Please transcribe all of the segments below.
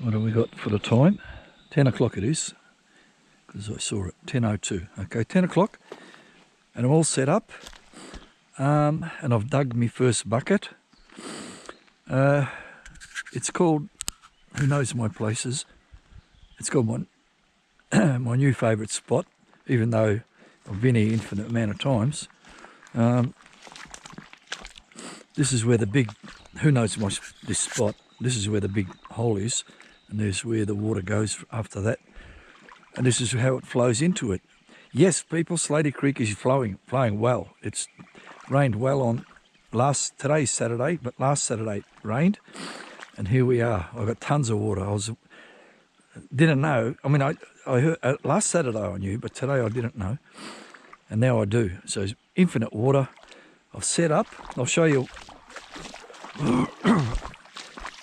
What have we got for the time? 10 o'clock it is, because I saw it, 10:02. Okay, 10 o'clock, and I'm all set up, and I've dug my first bucket. It's called, who knows my places, it's called my, my new favourite spot, even though I've been here infinite amount of times. This is where the big, who knows this spot, this is where the big hole is, and there's where the water goes after that, and this is how it flows into it. Yes, people, SLATY Creek is flowing well. It's rained well on today's Saturday, but last Saturday it rained, and here we are. I've got tons of water. Didn't know. I mean, I heard last Saturday I knew, but today I didn't know, and now I do. So it's infinite water. I've set up. I'll show you.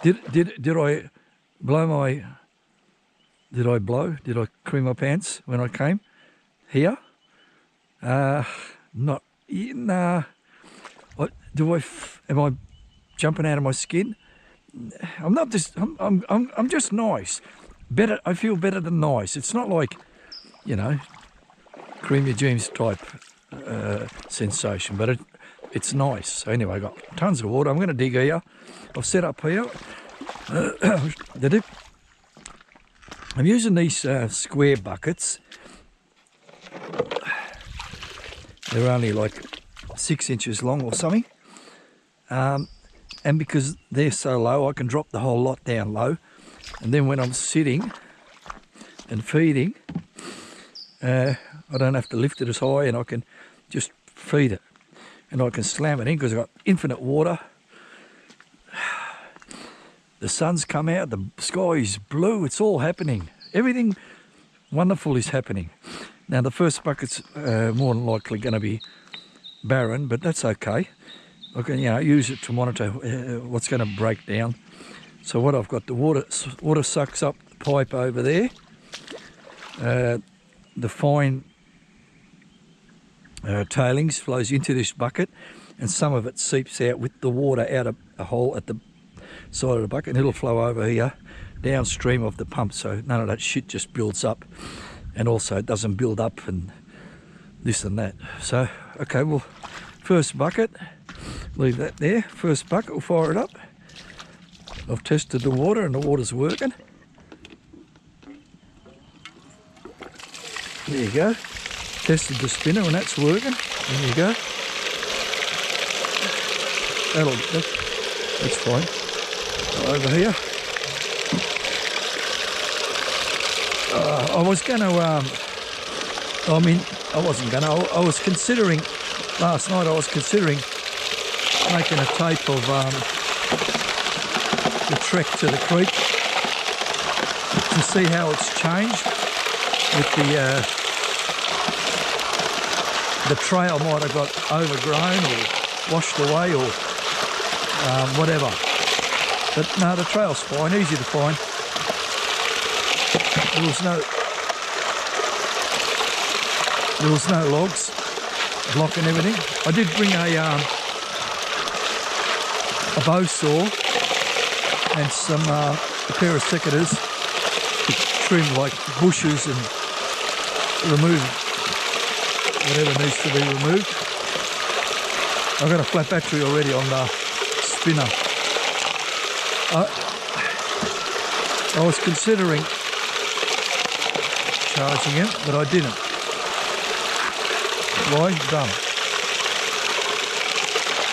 Did I blow my? Did I blow? Did I cream my pants when I came here? Not. Nah. What do I? Am I jumping out of my skin? I'm not just. I'm just nice. Better. I feel better than nice. It's not like, you know, cream your jeans type sensation, but it's nice. So anyway, I got tons of water. I'm going to dig here. I've set up here. I'm using these square buckets. They're only like 6 inches long or something. And because they're so low, I can drop the whole lot down low. And then when I'm sitting and feeding, I don't have to lift it as high, and I can just feed it. And I can slam it in because I've got infinite water. The sun's come out, the sky is blue, it's all happening. Everything wonderful is happening. Now the first bucket's more than likely going to be barren, but that's okay. I can, use it to monitor what's going to break down. So what I've got, the water sucks up the pipe over there. The fine tailings flows into this bucket, and some of it seeps out with the water out of a hole at the side of the bucket, and it'll flow over here downstream of the pump, so none of that shit just builds up, and also it doesn't build up and this and that. So okay, well, first bucket, leave that there. First bucket, we'll fire it up. I've tested the water and the water's working. There you go. Tested the spinner and that's working. There you go. That's fine. Over here. I was going to, I was considering, last night I was considering making a tape of the trek to the creek to see how it's changed with the trail might have got overgrown or washed away or whatever. But no, the trail's fine, easy to find. There was no logs blocking everything. I did bring a bow saw and a pair of secateurs to trim like bushes and remove whatever needs to be removed. I've got a flat battery already on the spinner. I was considering charging it, but I didn't. Why? Done.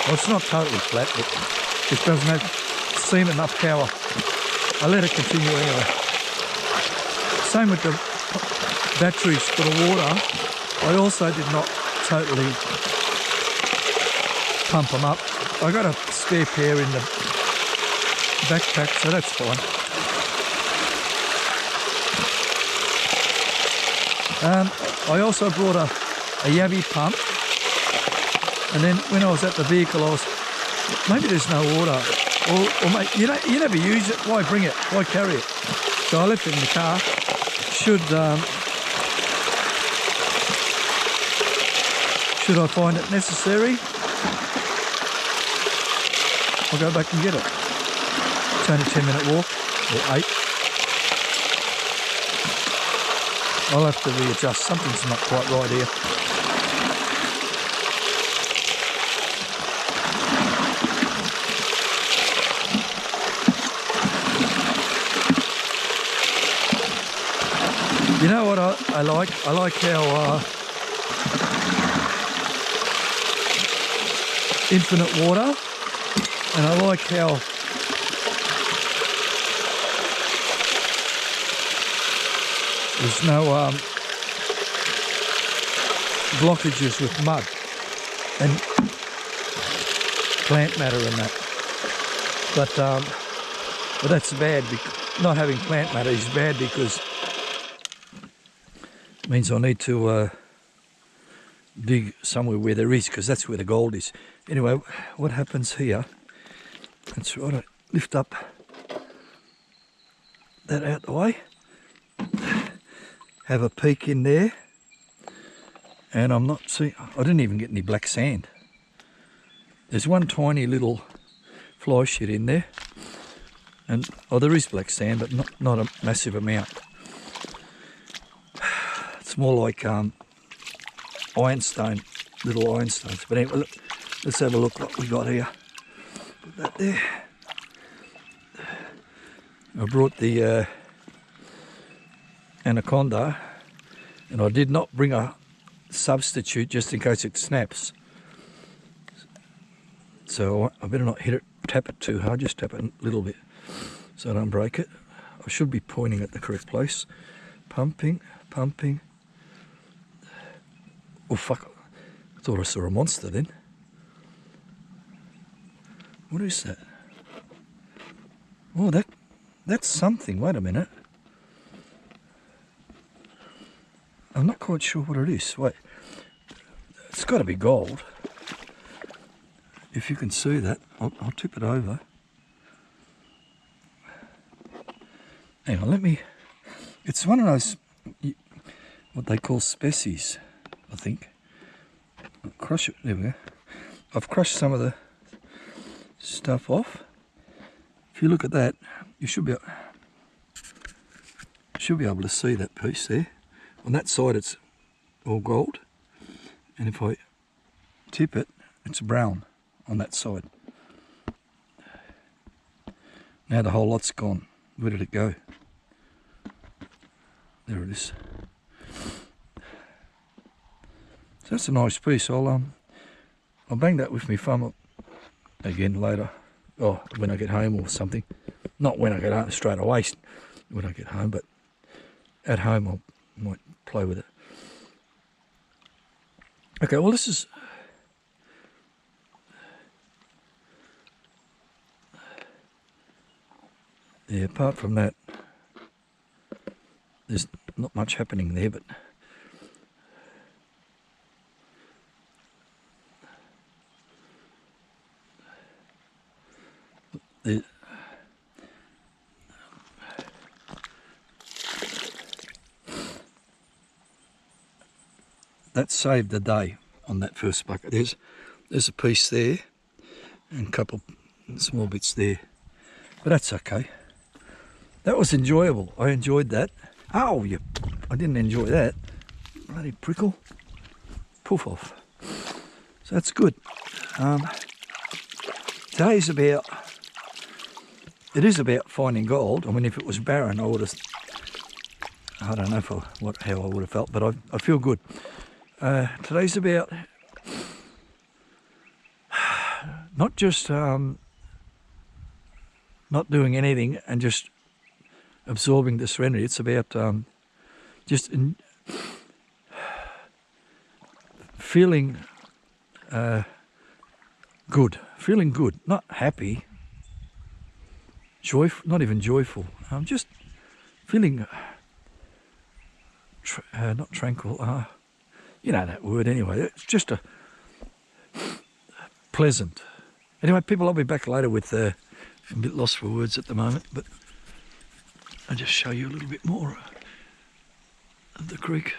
Well, it's not totally flat, but it doesn't seem enough power. I let it continue anyway. Same with the batteries for the water. I also did not totally pump them up. I got a spare pair in the backpack, so that's fine. I also brought a Yabby pump, and then when I was at the vehicle, maybe there's no water, or mate, you never use it. Why bring it? Why carry it? So I left it in the car. Should I find it necessary, I'll go back and get it. It's only a 10-minute walk, or 8. I'll have to readjust. Something's not quite right here. You know what I like? I like how infinite water, and I like how there's no blockages with mud and plant matter and that. But that's bad. Not having plant matter is bad because it means I need to dig somewhere where there is, because that's where the gold is. Anyway, what happens here? That's right. I lift up that out the way. Have a peek in there, and I'm not seeing. I didn't even get any black sand. There's one tiny little fly shit in there, and there is black sand, but not a massive amount. It's more like ironstone, little ironstones. But anyway, look, let's have a look what we got here. Put that there. I brought the anaconda, and I did not bring a substitute just in case it snaps. So I better not hit it, tap it too hard, just tap it a little bit so I don't break it. I should be pointing at the correct place. Pumping, pumping. Oh fuck, I thought I saw a monster then. What is that? Oh, that's something. Wait a minute. I'm not quite sure what it is. Wait, it's got to be gold. If you can see that, I'll tip it over. Hang on, let me. It's one of those what they call species, I think. I'll crush it. There we go. I've crushed some of the stuff off. If you look at that, you should be able to see that piece there. On that side it's all gold, and if I tip it, it's brown on that side. Now the whole lot's gone. Where did it go? There it is. So that's a nice piece. I'll bang that with my thumb up again later. Oh, when I get home or something. Not when I get home straight away, when I get home, but at home I might play with it. Okay, well this is yeah, apart from that there's not much happening there, but that saved the day on that first bucket. There's a piece there and a couple small bits there, but that's okay. That was enjoyable. I enjoyed that. Oh, I didn't enjoy that. Bloody prickle. Poof off. So that's good. Today's about. It is about finding gold. I mean, if it was barren, I would have. I don't know how I would have felt, but I feel good. Today's about not just not doing anything and just absorbing the serenity. It's about just feeling good, not happy, joyful, not even joyful. I'm just feeling not tranquil. You know that word anyway. It's just a pleasant. Anyway, people, I'll be back later with. I'm a bit lost for words at the moment, but I'll just show you a little bit more of the creek.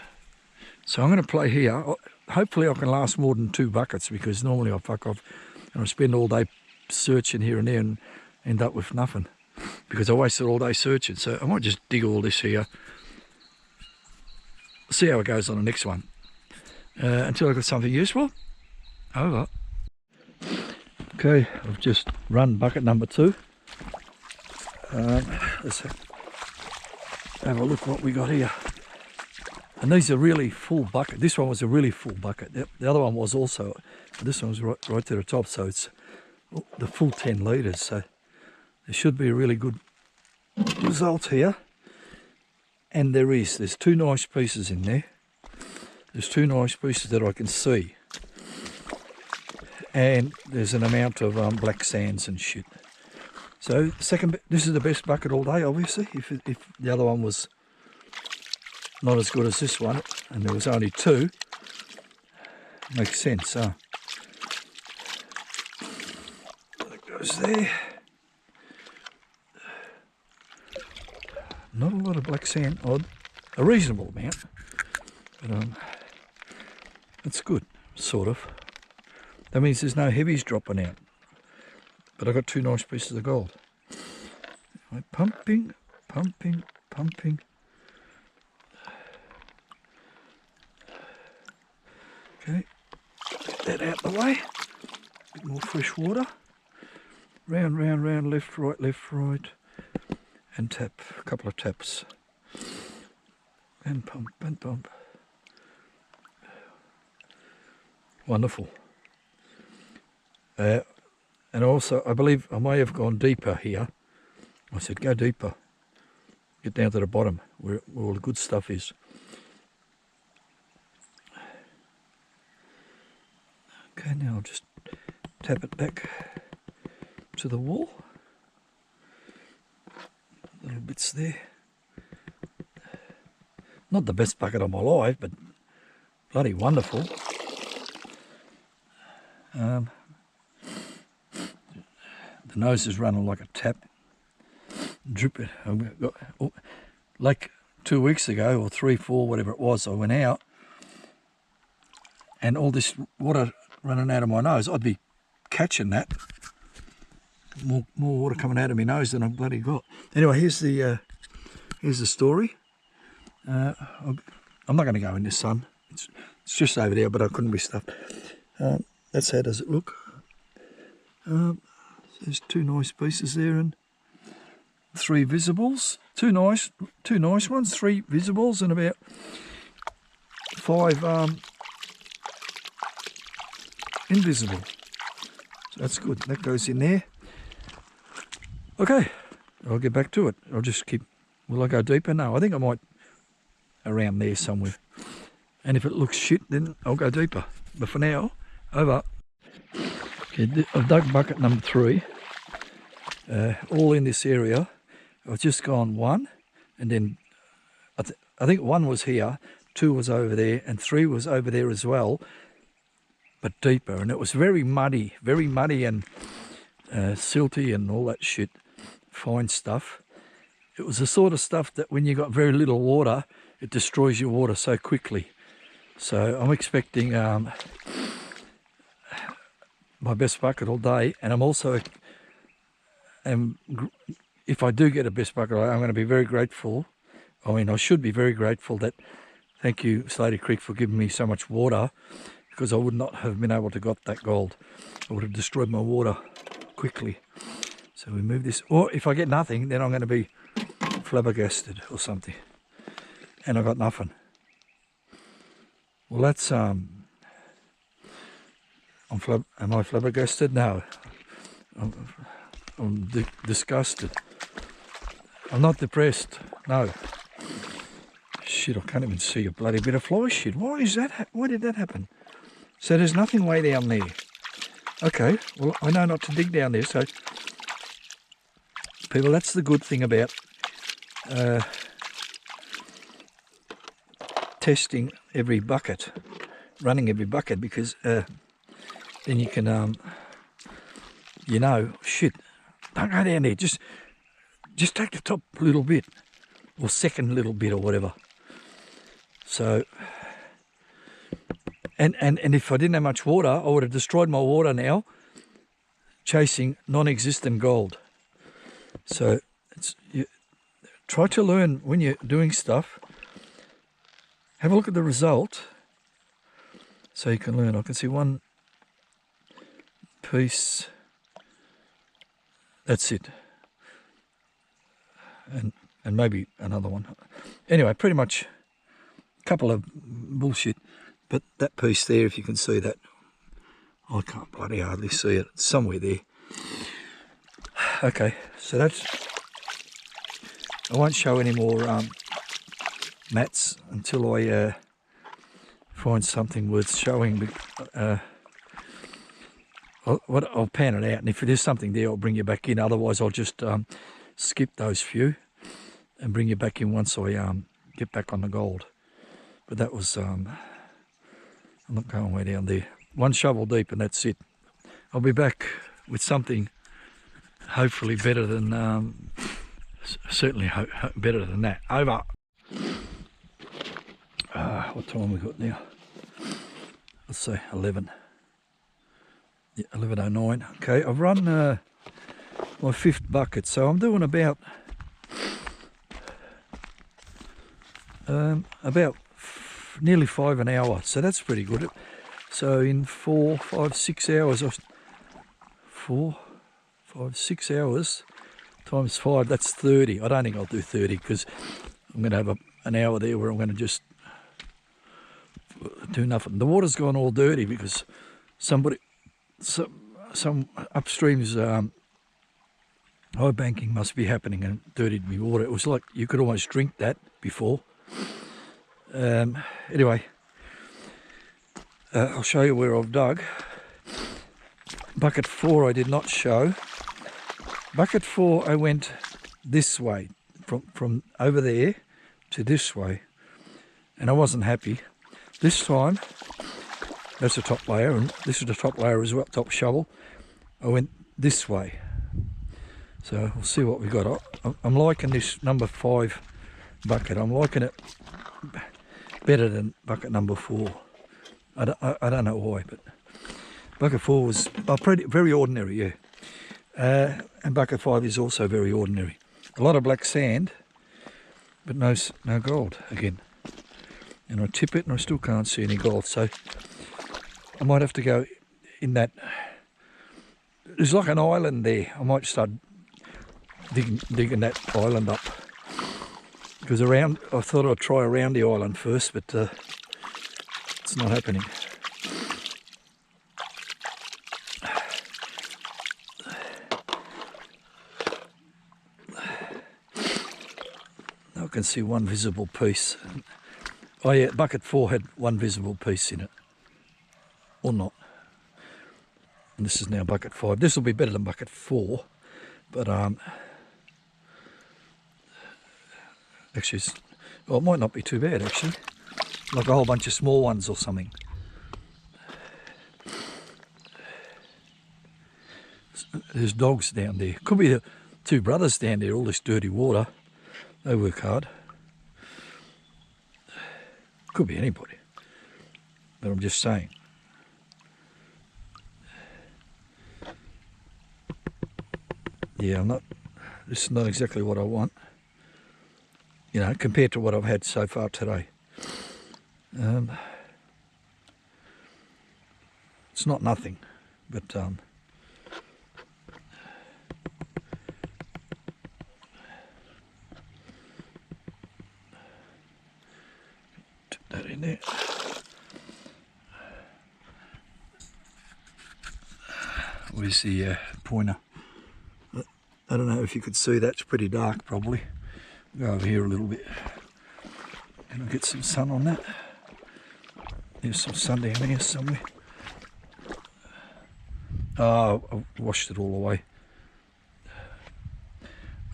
So I'm going to play here. Hopefully I can last more than 2 buckets, because normally I fuck off and I spend all day searching here and there and end up with nothing because I wasted all day searching. So I might just dig all this here see how it goes on the next one. Until I got something useful. Over. Okay, I've just run bucket number 2. Let's have a look what we got here. And these are really full bucket. This one was a really full bucket. The other one was also, but this one was right to the top, so it's the full 10 litres. So there should be a really good result here. And there's 2 nice pieces in there. There's 2 nice pieces that I can see. And there's an amount of black sands and shit. So this is the best bucket all day, obviously. If the other one was not as good as this one, and there was only 2, makes sense, huh? That goes there. Not a lot of black sand, a reasonable amount, but it's good, sort of. That means there's no heavies dropping out. But I got 2 nice pieces of gold. Pumping, pumping, pumping. Okay, get that out of the way. A bit more fresh water. Round, round, round, left, right. And tap, a couple of taps. And pump, and pump. Wonderful. And also, I believe I may have gone deeper here. I said, go deeper. Get down to the bottom, where all the good stuff is. Okay, now I'll just tap it back to the wall. Little bits there. Not the best bucket of my life, but bloody wonderful. The nose is running like a tap. Drip it. Like 2 weeks ago, or 3, 4, whatever it was, I went out and all this water running out of my nose, I'd be catching that. More water coming out of my nose than I've bloody got. Anyway, here's the story. I'm not going to go in the sun. It's just over there, but I couldn't be stuffed. That's how does it look. There's 2 nice pieces there and 3 visibles. Two nice ones. 3 visibles and about 5 invisible. So that's good. That goes in there. Okay, I'll get back to it. I'll just keep. Will I go deeper? No, I think I might around there somewhere. And if it looks shit, then I'll go deeper. But for now, over. Okay, I've dug bucket number 3, all in this area. I've just gone 1, and then I think 1 was here, 2 was over there, and 3 was over there as well, but deeper. And it was very muddy and silty and all that shit, fine stuff. It was the sort of stuff that when you got very little water, it destroys your water so quickly. So I'm expecting my best bucket all day, and I'm also, if I do get a best bucket, I'm going to be very grateful. I mean, I should be very grateful that, thank you, SLATY CREEK, for giving me so much water, because I would not have been able to got that gold. I would have destroyed my water quickly. So we move this, or if I get nothing, then I'm going to be flabbergasted or something. And I got nothing. Well, that's am I flabbergasted? No. I'm disgusted. I'm not depressed. No. Shit, I can't even see a bloody bit of fly shit. Why is that? Why did that happen? So there's nothing way down there. Okay, well, I know not to dig down there. So, people, that's the good thing about testing every bucket, running every bucket, because then you can, you know, shit, don't go down there. Just take the top little bit, or second little bit, or whatever. So, and if I didn't have much water, I would have destroyed my water now, chasing non-existent gold. So, try to learn when you're doing stuff. Have a look at the result so you can learn. I can see one piece. That's it. And maybe another one. Anyway, pretty much a couple of bullshit. But that piece there, if you can see that, I can't bloody hardly see it. It's somewhere there. Okay, so that's... I won't show any more mats until I find something worth showing. I'll pan it out, and if there's something there, I'll bring you back in. Otherwise, I'll just skip those few and bring you back in once I get back on the gold. But that was... I'm not going way down there. One shovel deep and that's it. I'll be back with something hopefully better than... certainly better than that. Over. What time have we got now? Let's say 11. Yeah, 11:09. Okay, I've run my 5th bucket, so I'm doing about nearly 5 an hour, so that's pretty good. So in 4, 5, 6 hours, 4, 5, 6 hours times 5, that's 30. I don't think I'll do 30 because I'm going to have an hour there where I'm going to just do nothing. The water's gone all dirty because some upstream's high banking must be happening and dirtied me water. It was like you could almost drink that before. Anyway, I'll show you where I've dug. Bucket 4 I did not show. Bucket 4 I went this way, from over there to this way, and I wasn't happy. This time, that's the top layer, and this is the top layer as well, top shovel. I went this way. So we'll see what we got. I'm liking this number 5 bucket. I'm liking it better than bucket number 4. I don't know why, but bucket 4 was very ordinary, yeah. And bucket 5 is also very ordinary. A lot of black sand, but no gold again. And I tip it and I still can't see any gold, so I might have to go in that. There's like an island there. I might start digging that island up. Because I thought I'd try around the island first, but it's not happening. I can see one visible piece. Oh yeah, bucket 4 had one visible piece in it. Or not. And this is now bucket 5. This will be better than bucket 4, but actually, well, it might not be too bad actually. Like a whole bunch of small ones or something. There's dogs down there. Could be the 2 brothers down there, all this dirty water. They work hard. Could be anybody. But I'm just saying. Yeah, this is not exactly what I want. You know, compared to what I've had so far today. It's not nothing, but put that in there. Where's the pointer? I don't know if you could see that. It's pretty dark probably. Go over here a little bit. Can I get some sun on that? There's some sun down here somewhere. Oh, I washed it all away.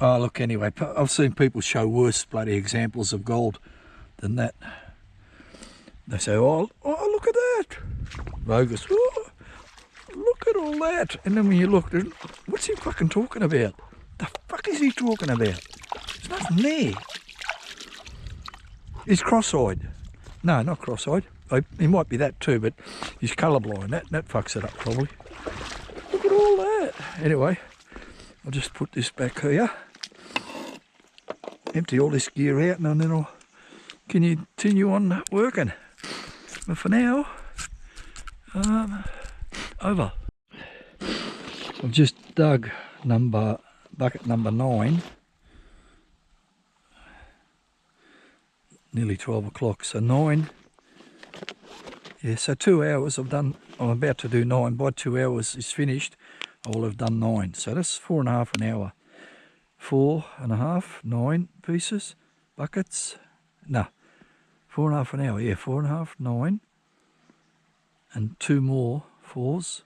Oh, look, anyway, I've seen people show worse bloody examples of gold than that. They say, oh look at that. Bogus. Oh, look at all that. And then when you look, what's he fucking talking about? The fuck is he talking about? There's nothing there. He's cross-eyed. No, not cross-eyed. He might be that too, but he's colourblind. That fucks it up probably. Look at all that. Anyway, I'll just put this back here. Empty all this gear out and then I'll continue on working. But for now, over. I've just dug bucket number 9. Nearly 12 o'clock, so 9. Yeah, so 2 hours I've done. I'm about to do 9. By 2 hours is finished, I will have done 9. So that's 4.5 an hour. 4.5, 9 pieces, buckets. No, 4.5 an hour. Yeah, 4.5, 9, and 2 more 4s.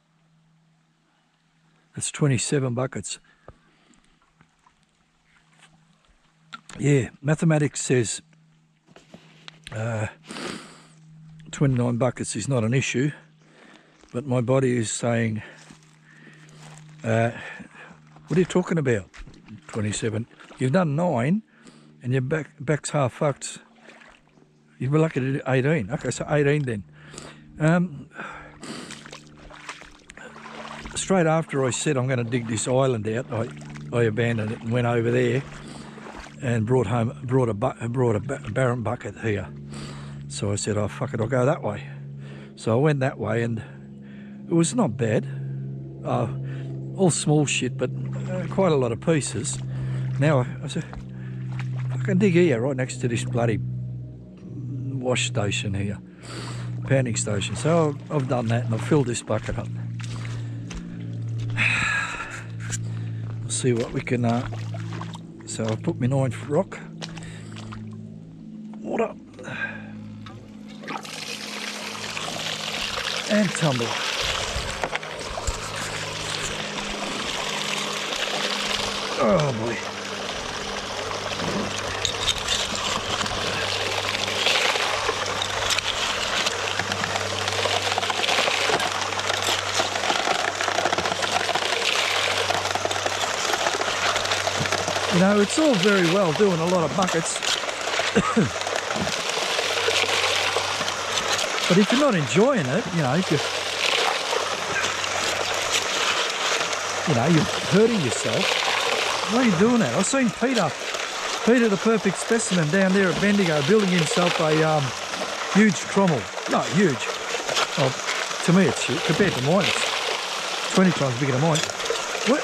That's 27 buckets. Yeah, mathematics says 29 buckets is not an issue, but my body is saying, what are you talking about? 27. You've done 9 and your back's half fucked. You'd be lucky to do 18. Okay, so 18 then. Straight after I said I'm going to dig this island out, I abandoned it and went over there and brought a barren bucket here. So I said, oh fuck it, I'll go that way. So I went that way and it was not bad. All small shit, but quite a lot of pieces. Now I said, I can dig here right next to this bloody wash station here, pounding station. So I've done that and I've filled this bucket up. We'll see what we can, so I've put my 9th rock, water, and tumbler. Oh boy. You know, it's all very well doing a lot of buckets, but if you're not enjoying it, you know, if you're hurting yourself. Why are you doing that? I've seen Peter the perfect specimen down there at Bendigo building himself a huge trommel. Not huge. Well, to me it's huge. Compared to mine, it's 20 times bigger than mine. What?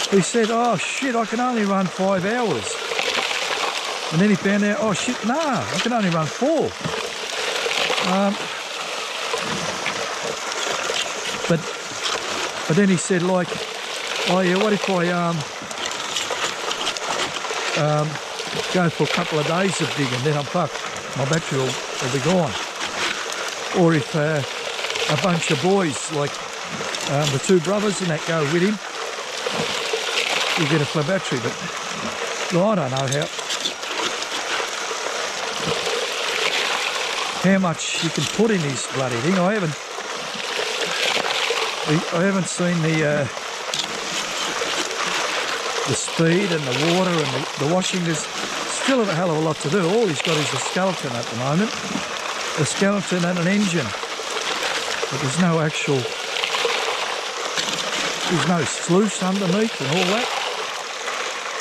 He said, oh shit, I can only run 5 hours. And then he found out, oh shit, nah, I can only run 4. But then he said, like, oh yeah, what if I go for a couple of days of digging, then I'm fucked. My battery will be gone. Or if a bunch of boys, like the 2 brothers and that, go with him, you get a flat battery. But well, I don't know how much you can put in this bloody thing. I haven't seen the speed and the water and the washing. There's still a hell of a lot to do. All he's got is a skeleton at the moment, a skeleton and an engine, but there's no actual. There's no sluice underneath and all that.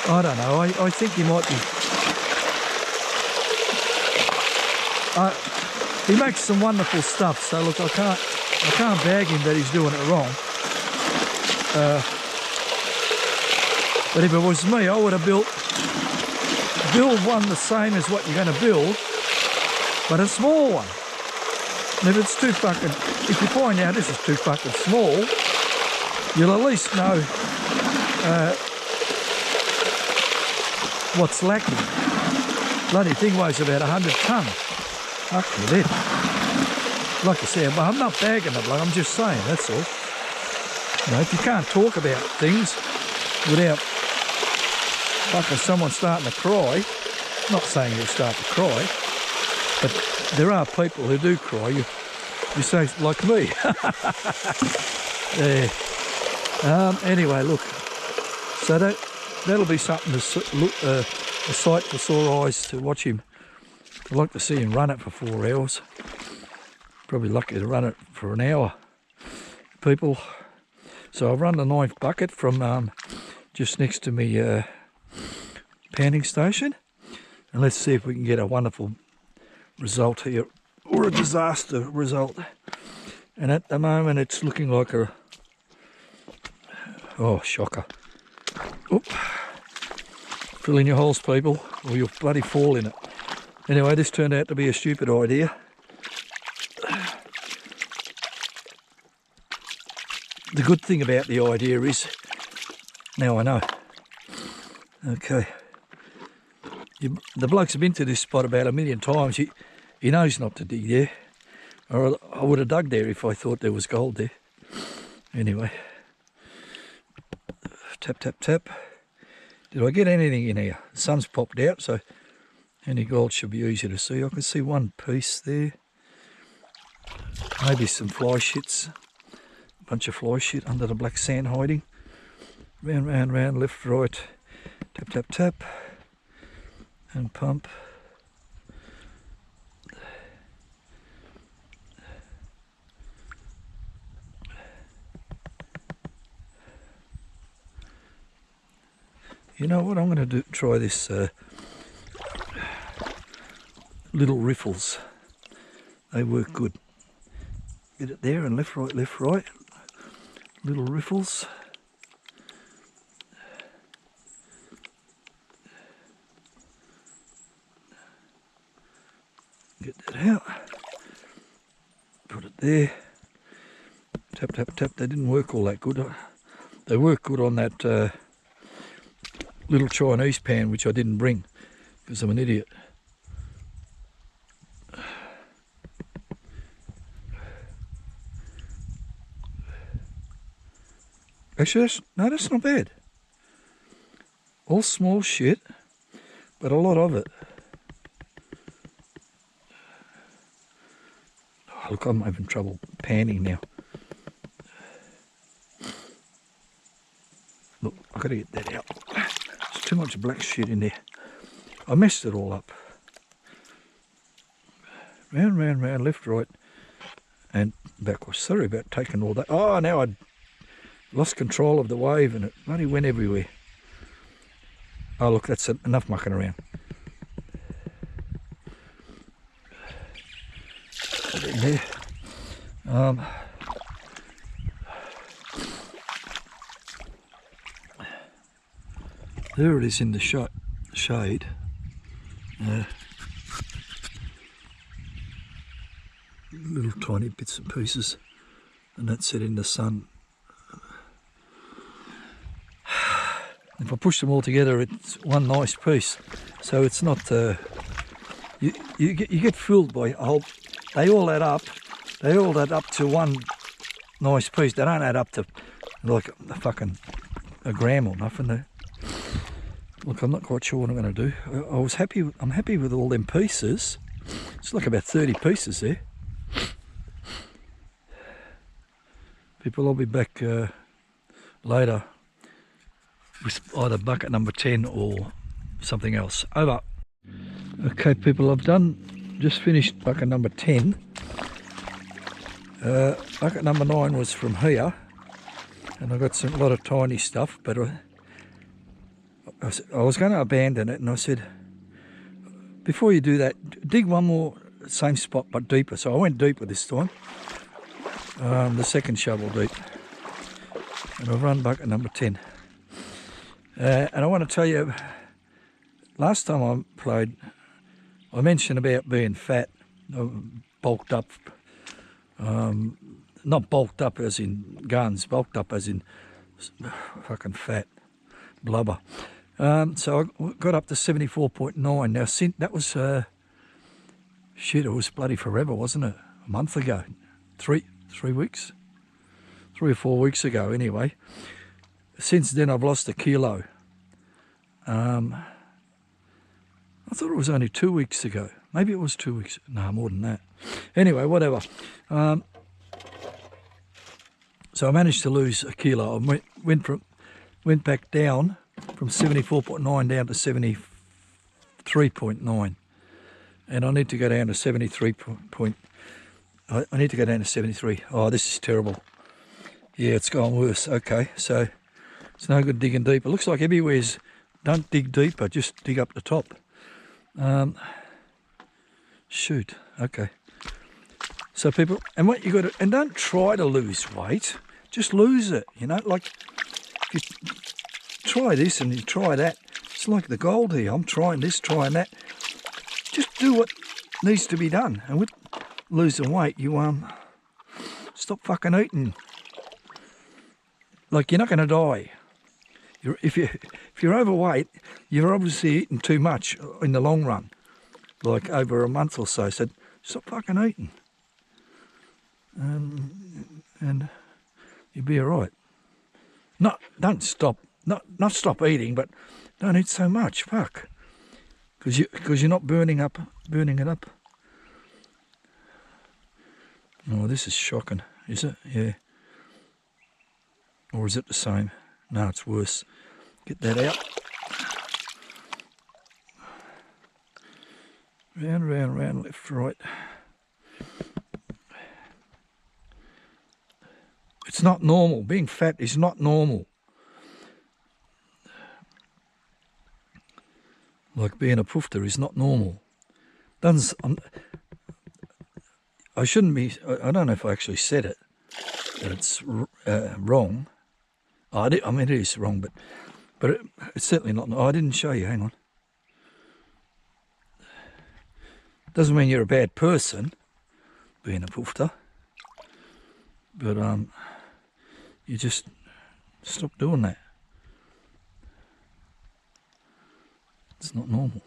I don't know. I think he might be. He makes some wonderful stuff. So look, I can't bag him that he's doing it wrong. But if it was me, I would have build one the same as what you're going to build, but a small one. And if it's too fucking, if you find out this is too fucking small, you'll at least know what's lacking. Bloody thing weighs about 100 tonne. Fuck with it. Like I said, I'm not bagging the bloke, I'm just saying, that's all. You know, if you can't talk about things without fucking someone starting to cry, I'm not saying you'll start to cry, but there are people who do cry. You say, like me. Yeah. Anyway, look, so that'll be something to look, a sight for sore eyes to watch him. I'd like to see him run it for 4 hours. Probably lucky to run it for an hour, people. So I've run the 9th bucket from just next to me panning station, and let's see if we can get a wonderful result here, or a disaster result. And at the moment it's looking like a, oh, shocker. Oop. Fill in your holes, people, or you'll bloody fall in it. Anyway, this turned out to be a stupid idea. The good thing about the idea is, now I know. Okay. The blokes have been to this spot about 1,000,000 times. He knows not to dig there. Or I would have dug there if I thought there was gold there. Anyway. Tap, tap, tap. Did I get anything in here? The sun's popped out, so any gold should be easy to see. I can see one piece there. Maybe some fly shits. A bunch of fly shit under the black sand hiding. Round, round, round, left, right. Tap, tap, tap. And pump. You know what, I'm going to do, try this little riffles. They work good. Get it there and left, right, left, right. Little riffles. Get that out. Put it there. Tap, tap, tap. They didn't work all that good. They work good on that little Chinese pan, which I didn't bring because I'm an idiot. Actually, that's not bad. All small shit, but a lot of it. Oh, look, I'm having trouble panning now. Look, I've got to get that out. There's too much black shit in there. I messed it all up. Round, round, round, left, right, and backwards. Sorry about taking all that. Oh, now I lost control of the wave and it bloody went everywhere. Oh, look, that's enough mucking around. Put it in there. There it is in the shade. Little tiny bits and pieces, and that's it in the sun. If I push them all together, it's one nice piece. So it's not you get fooled by they all add up. They all add up to one nice piece. They don't add up to like a gram or nothing. There. Look, I'm not quite sure what I'm going to do. I'm happy with all them pieces. It's like about 30 pieces there. People, I'll be back later with either bucket number 10 or something else. Over. Okay, people, I've just finished bucket number 10. Bucket number 9 was from here, and I got a lot of tiny stuff, but I was going to abandon it, and I said, before you do that, dig one more same spot but deeper. So I went deeper this time, the second shovel deep, and I've run bucket number 10. And I want to tell you, last time I played, I mentioned about being fat, bulked up, not bulked up as in guns, bulked up as in fucking fat, blubber. So I got up to 74.9. Now, that was, shit, it was bloody forever, wasn't it? A month ago, 3 weeks, 3 or 4 weeks ago anyway. Since then I've lost 1 kilo. I thought it was only 2 weeks ago. Maybe it was 2 weeks. No, more than that. Anyway, whatever. So I managed to lose 1 kilo. I went back down from 74.9 down to 73.9, and I need to go down to 73 I need to go down to 73. Oh, this is terrible. Yeah, it's gone worse. Okay, so it's no good digging deep. It looks like everywhere's don't dig deeper, just dig up the top. Shoot, okay. So people, and what you got to, and don't try to lose weight, just lose it, you know, like if you try this and you try that, it's like the gold here, I'm trying this, trying that. Just do what needs to be done, and with losing weight, you stop fucking eating. Like, you're not going to die. If you're overweight, you're obviously eating too much in the long run, like over a month or so. So stop fucking eating, and you'll be all right. Don't stop. Not stop eating, but don't eat so much. Fuck, because you're not burning it up. Oh, this is shocking. Is it? Yeah. Or is it the same? No, it's worse. Get that out. Round, round, round, left, right. It's not normal. Being fat is not normal. Like being a poofter is not normal. I shouldn't be, I don't know if I actually said it, that it's wrong. I mean, it is wrong, but it's certainly not. I didn't show you, hang on. Doesn't mean you're a bad person, being a poofter, but you just stop doing that. It's not normal.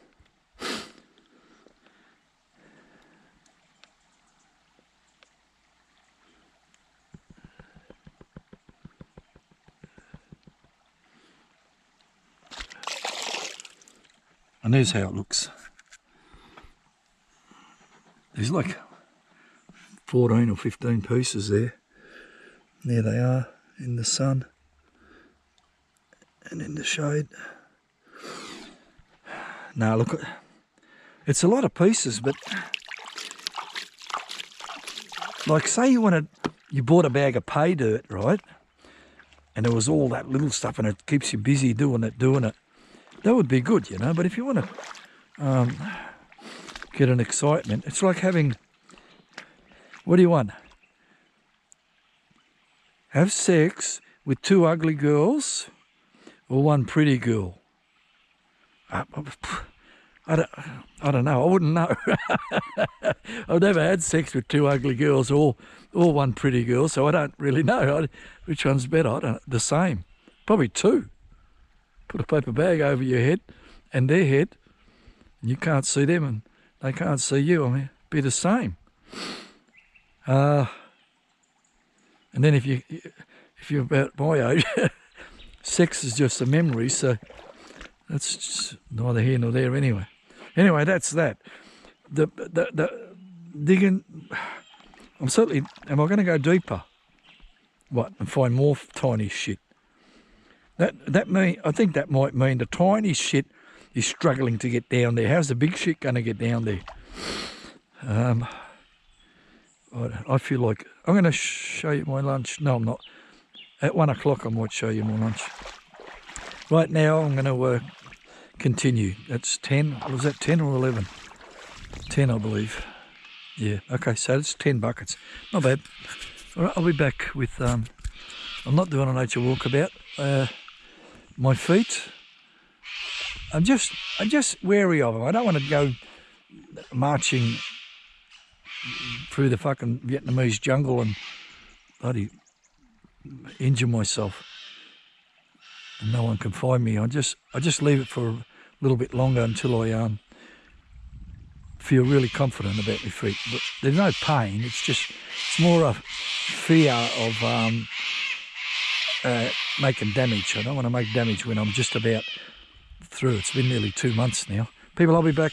And there's how it looks. There's like 14 or 15 pieces there. There they are in the sun and in the shade. Now look, it's a lot of pieces, but like say you bought a bag of pay dirt, right? And there was all that little stuff and it keeps you busy doing it. That would be good, you know, but if you want to get an excitement, it's like having, what do you want? Have sex with 2 ugly girls or 1 pretty girl? I don't know, I wouldn't know. I've never had sex with 2 ugly girls or 1 pretty girl, so I don't really know which one's better. I don't know, the same, probably 2. Put a paper bag over your head and their head, and you can't see them and they can't see you. I mean, it'd be the same. And then if you're about my age, sex is just a memory, so that's just neither here nor there anyway. Anyway, that's that. The digging, am I going to go deeper? What, and find more tiny shit? I think that might mean the tiny shit is struggling to get down there. How's the big shit going to get down there? I feel like I'm going to show you my lunch. No, I'm not. At 1 o'clock I might show you my lunch. Right now I'm going to continue. That's 10. Was that 10 or 11? 10, I believe. Yeah. Okay. So it's 10 buckets. Not bad. All right. I'll be back with. I'm not doing a nature walkabout. My feet, I'm just wary of them. I don't want to go marching through the fucking Vietnamese jungle and bloody injure myself and no one can find me. I just leave it for a little bit longer until I feel really confident about my feet. But there's no pain. It's more a fear of making damage. I don't want to make damage when I'm just about through. It's been nearly 2 months now. People, I'll be back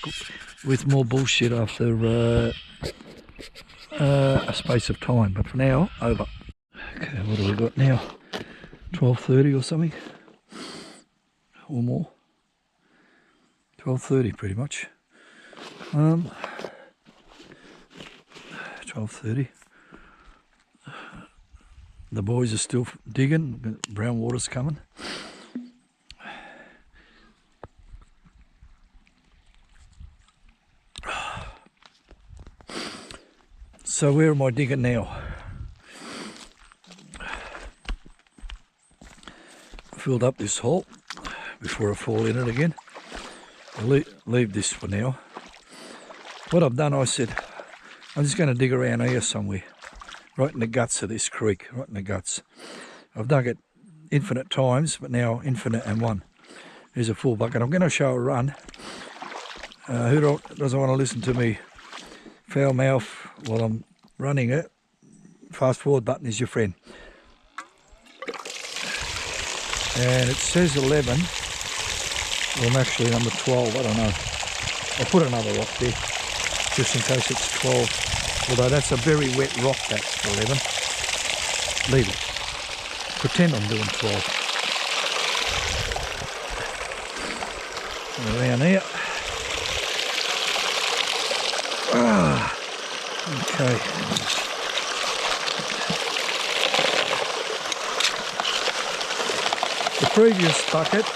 with more bullshit after a space of time. But for now, over. Okay, what do we got now? 12:30 or something? Or more? 12:30 pretty much. 12:30. The boys are still digging, brown water's coming. So where am I digging now? I filled up this hole before I fall in it again. I'll leave this for now. What I've done, I said, I'm just going to dig around here somewhere, right in the guts of this creek, right in the guts. I've dug it infinite times, but now infinite and one. There's a full bucket. I'm going to show a run. Who doesn't want to listen to me foul mouth while I'm running it? Fast forward button is your friend. And it says 11. Well, I'm actually number 12, I don't know. I'll put another rock there, just in case it's 12. Although that's a very wet rock, that's 11. Leave it. Pretend I'm doing 12. Around here. Okay. The previous bucket,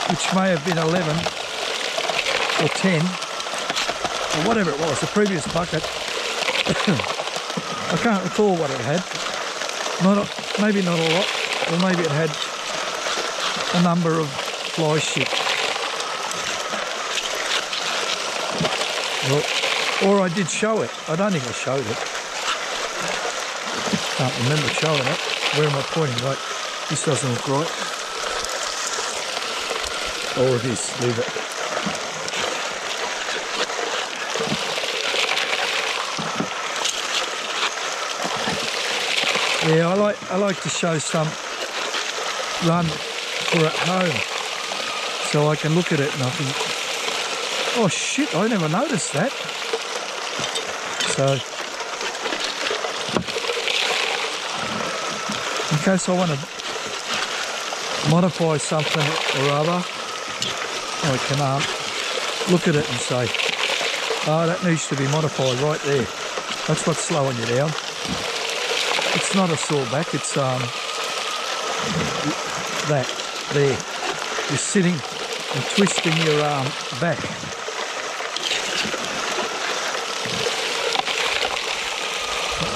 which may have been 11 or 10, or whatever it was, the previous bucket, I can't recall what it had. Maybe not a lot, or maybe it had a number of fly shit. Or I did show it. I don't think I showed it. Can't remember showing it. Where am I pointing? Right, this doesn't look right. Or it is. Leave it. Yeah, I like to show some run for at home, so I can look at it and I think, oh shit, I never noticed that. So, in case I want to modify something or other, I can look at it and say, oh, that needs to be modified right there. That's what's slowing you down. It's not a saw back, it's that there. You're sitting and twisting your arm back.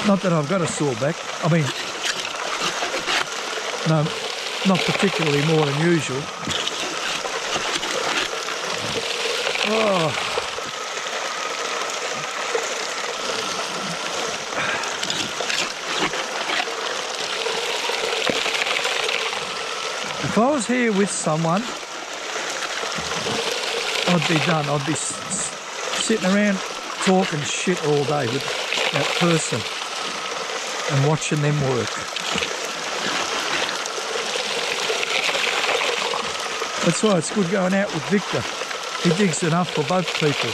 Not that I've got a saw back. I mean, no, not particularly more than usual. Oh. If I was here with someone, I'd be done. I'd be sitting around talking shit all day with that person and watching them work. That's why it's good going out with Victor. He digs enough for both people.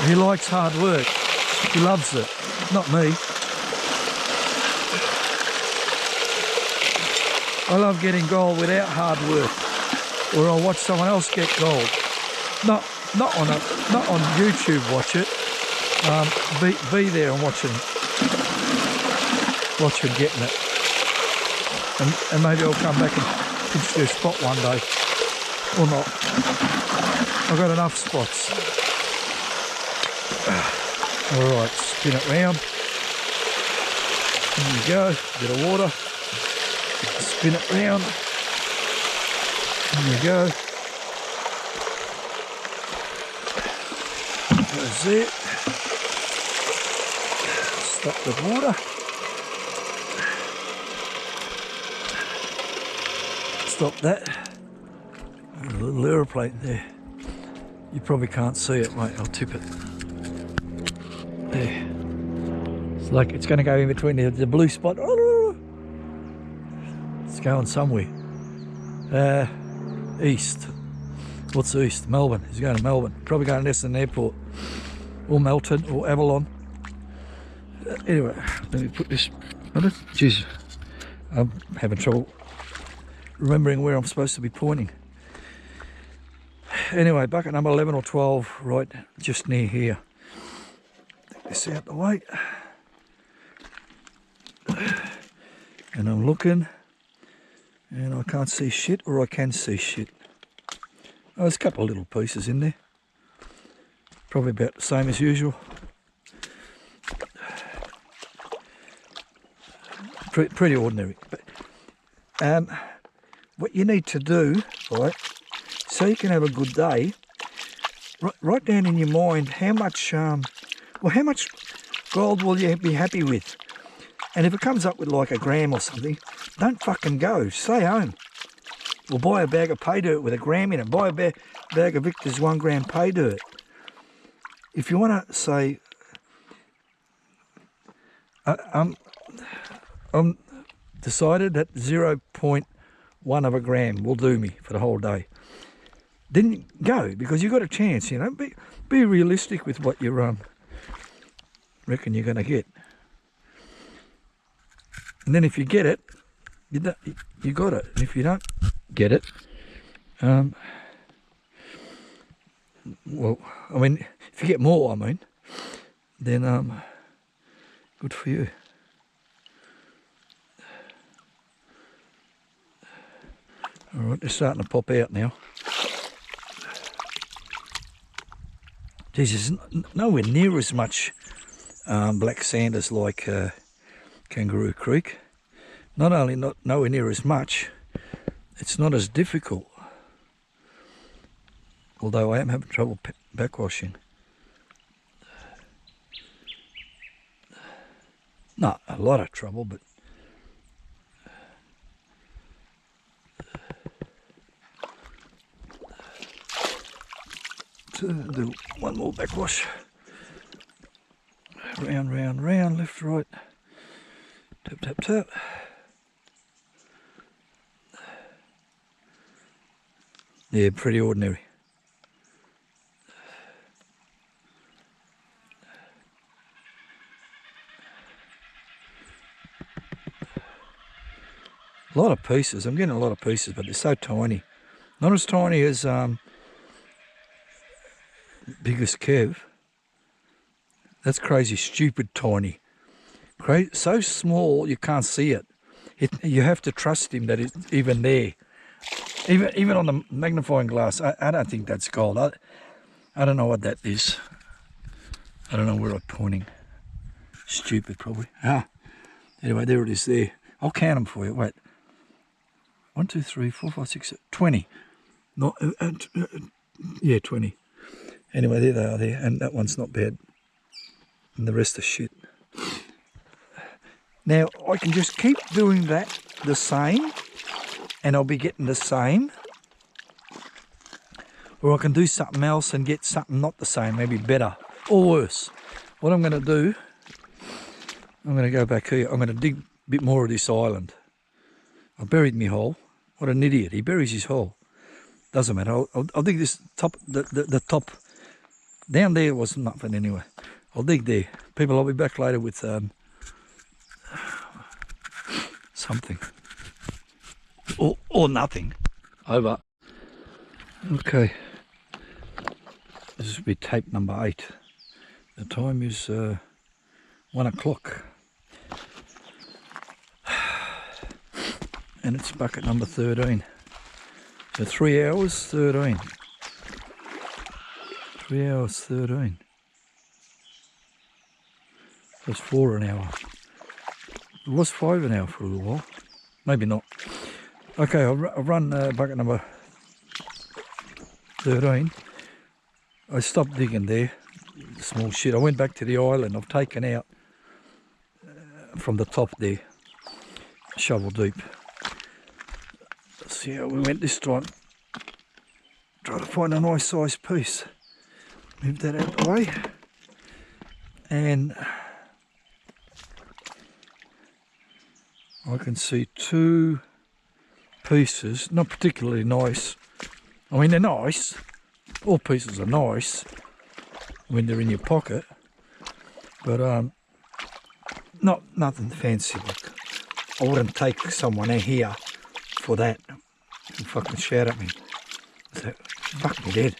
He likes hard work. He loves it. Not me. I love getting gold without hard work, or I'll watch someone else get gold. Not on YouTube. Watch it. Be there and watch them getting it. And maybe I'll come back and pinch their spot one day, or not. I've got enough spots. Alright, spin it round. There you go, bit of water. Spin it round. There you go. There's it. Stop the water. Stop that. A little aeroplane there. You probably can't see it, mate. I'll tip it. There. It's like it's going to go in between the blue spot. It's going somewhere. East. What's east? Melbourne. He's going to Melbourne. Probably going to Nesson Airport. Or Melton or Avalon. Anyway, let me put this on it. Jeez. I'm having trouble remembering where I'm supposed to be pointing. Anyway, bucket number 11 or 12, right just near here. Take this out the way. And I'm looking, And I can't see shit, or I can see shit. Oh, there's a couple of little pieces in there. Probably about the same as usual. Pretty ordinary. But what you need to do, right, so you can have a good day, write down in your mind how much, how much gold will you be happy with? And if it comes up with like a gram or something, don't fucking go. Stay home. Or buy a bag of pay dirt with a gram in it. Buy a bag of Victor's 1 gram pay dirt. If you want to say, I'm decided that 0.1 of a gram will do me for the whole day. Then go, because you've got a chance, you know. Be realistic with what you reckon you're going to get. And then if you get it, you got it. And if you don't get it, well, I mean, if you get more, I mean, then good for you. All right, they're starting to pop out now. Geez, there's nowhere near as much black sand as like Kangaroo Creek. Not only nowhere near as much, it's not as difficult. Although I am having trouble backwashing. Not a lot of trouble, but do one more backwash. Round, round, round, left, right. Tap, tap, tap. Yeah, pretty ordinary. A lot of pieces. I'm getting a lot of pieces, but they're so tiny. Not as tiny as biggest Kev. That's crazy, stupid tiny. So small you can't see it. You have to trust him that it's even there. Even on the magnifying glass, I don't think that's gold. I don't know what that is. I don't know where I'm pointing. Stupid, probably. Anyway, there it is there. I'll count them for you. Wait. 1, 2, 3, 4, 5, 6, 20. Not, yeah, 20. Anyway, there they are there, and that one's not bad. And the rest are shit. Now, I can just keep doing that the same, and I'll be getting the same. Or I can do something else and get something not the same, maybe better or worse. What I'm going to do, I'm going to go back here. I'm going to dig a bit more of this island. I buried my hole. What an idiot. He buries his hole. Doesn't matter. I'll dig this top, the top. Down there was nothing anyway. I'll dig there. People, I'll be back later with something. Or nothing. Over. Okay. This will be tape number 8. The time is 1 o'clock. And it's bucket number 13. So 3 hours 13. 3 hours 13. That's 4 an hour. It was 5 an hour for a little while. Maybe not. Okay, I'll run bucket number 13. I stopped digging there. Small shit. I went back to the island. I've taken out from the top there. Shovel deep. Let's see how we went this time. Try to find a nice sized piece. Move that out of the way. And I can see 2 pieces, not particularly nice. I mean, they're nice. All pieces are nice when they're in your pocket, but nothing fancy. Like, I wouldn't take someone in here for that and fucking shout at me. Fuck me dead.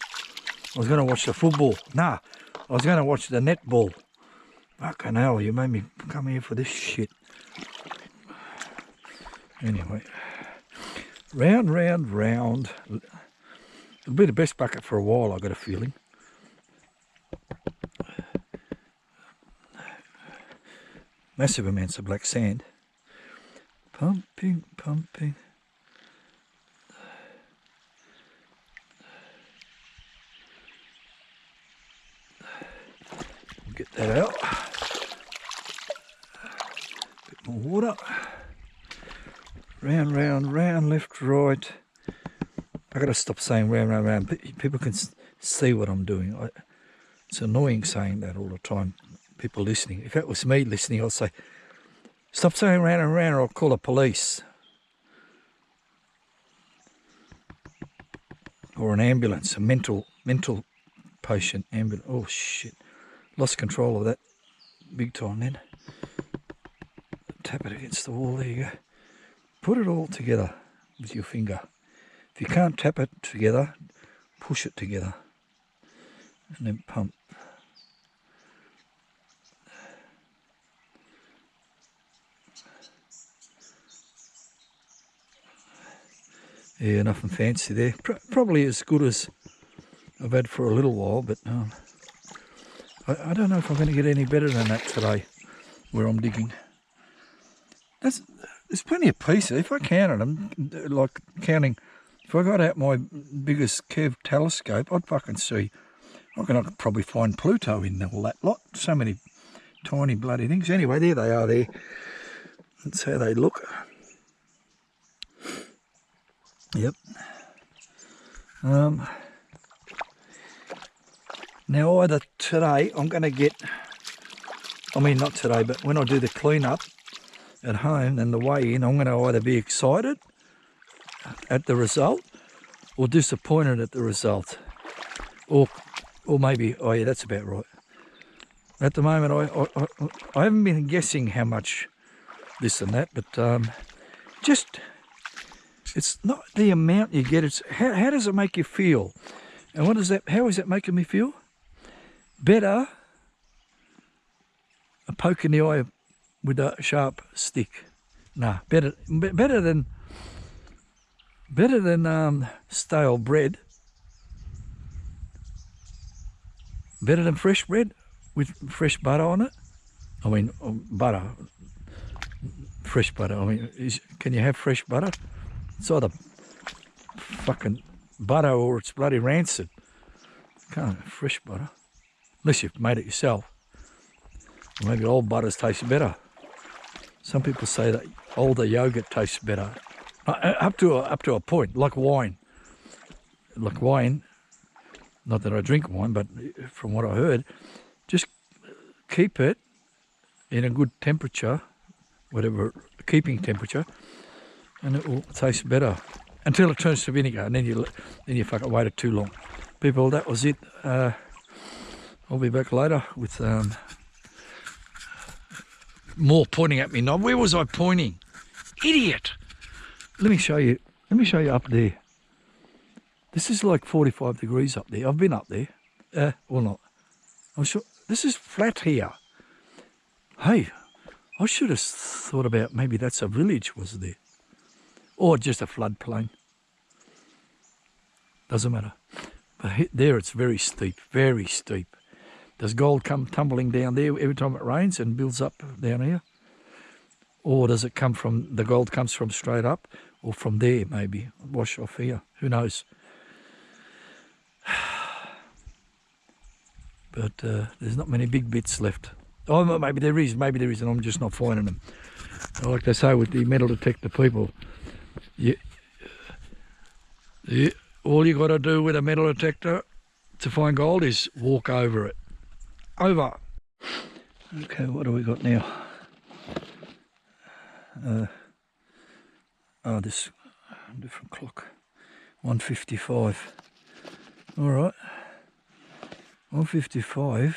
I was going to watch the football. Nah, I was going to watch the netball. Fucking hell, you made me come here for this shit. Anyway, Round, round, round. It'll be the best bucket for a while, I've got a feeling. Massive amounts of black sand. Pumping, pumping. Get that out. Bit more water. Round, round, round, left, right. I got to stop saying round, round, round. People can see what I'm doing. It's annoying saying that all the time. People listening. If that was me listening, I'd say, stop saying round and round, or I'll call the police or an ambulance, a mental patient ambulance. Oh shit! Lost control of that big time then. Tap it against the wall. There you go. Put it all together with your finger. If you can't tap it together, push it together and then pump. Yeah, nothing fancy there. Probably as good as I've had for a little while, but I don't know if I'm going to get any better than that today, where I'm digging. There's plenty of pieces. If I counted them, like counting, if I got out my biggest Kev telescope, I'd fucking see. I could probably find Pluto in all that lot. So many tiny bloody things. Anyway, there they are there. That's how they look. Yep. Now either today I'm going to get, I mean not today, but when I do the clean up at home and the way in, I'm going to either be excited at the result or disappointed at the result. Or maybe, oh yeah, that's about right. At the moment I haven't been guessing how much this and that, but just, it's not the amount you get, it's how does it make you feel? And what is that, how is that making me feel? Better a poke in the eye with a sharp stick. Nah, better than stale bread. Better than fresh bread with fresh butter on it. I mean, butter, fresh butter. I mean, can you have fresh butter? It's either fucking butter or it's bloody rancid. Can't have fresh butter. Unless you've made it yourself. Or maybe old butters taste better. Some people say that older yogurt tastes better. Up to a point, like wine. Like wine, not that I drink wine, but from what I heard, just keep it in a good temperature, whatever keeping temperature, and it will taste better until it turns to vinegar, and then you fucking waited too long. People, that was it. I'll be back later with more pointing at me. Now, where was I pointing? Idiot! Let me show you up there. This is like 45 degrees up there. I've been up there. Or not. I'm sure this is flat here. Hey, I should have thought about maybe that's a village was there. Or just a floodplain. Doesn't matter. But there it's very steep, very steep. Does gold come tumbling down there every time it rains and builds up down here? Or does it come from, the gold comes from straight up, or from there maybe, wash off here, who knows? But there's not many big bits left. Oh, maybe there is, and I'm just not finding them. Like they say with the metal detector people, all you got to do with a metal detector to find gold is walk over it. Over. Okay, what do we got now? This different clock. 1:55. All right. 1:55.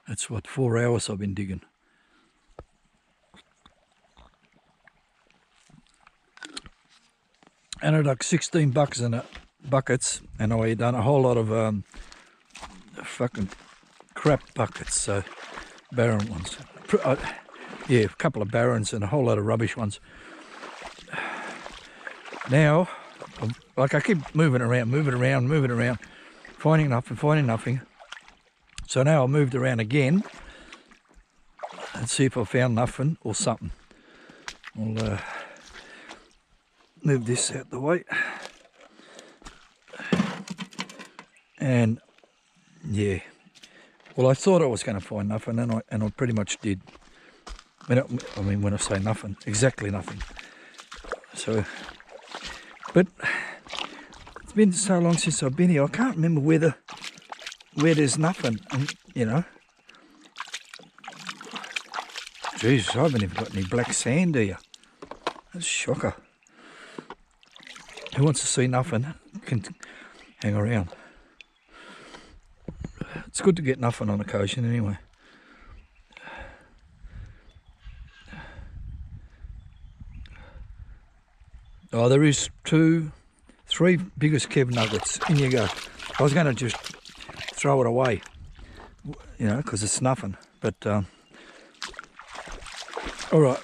That's what, 4 hours I've been digging. And I dug 16 buckets, and I done a whole lot of fucking crap buckets, so barren ones. Yeah, a couple of barrens and a whole lot of rubbish ones. Now, like I keep moving around, finding nothing. So now I moved around again and see if I found nothing or something. I'll move this out the way. And yeah, well, I thought I was going to find nothing, and I pretty much did. I mean, when I say nothing, exactly nothing. So, but it's been so long since I've been here, I can't remember where there's nothing, and, you know. Jesus, I haven't even got any black sand here. That's a shocker. Who wants to see nothing can hang around. It's good to get nothing on occasion anyway. Oh, there is 3 biggest Kev nuggets. In you go. I was going to just throw it away, you know, because it's nothing. But, all right.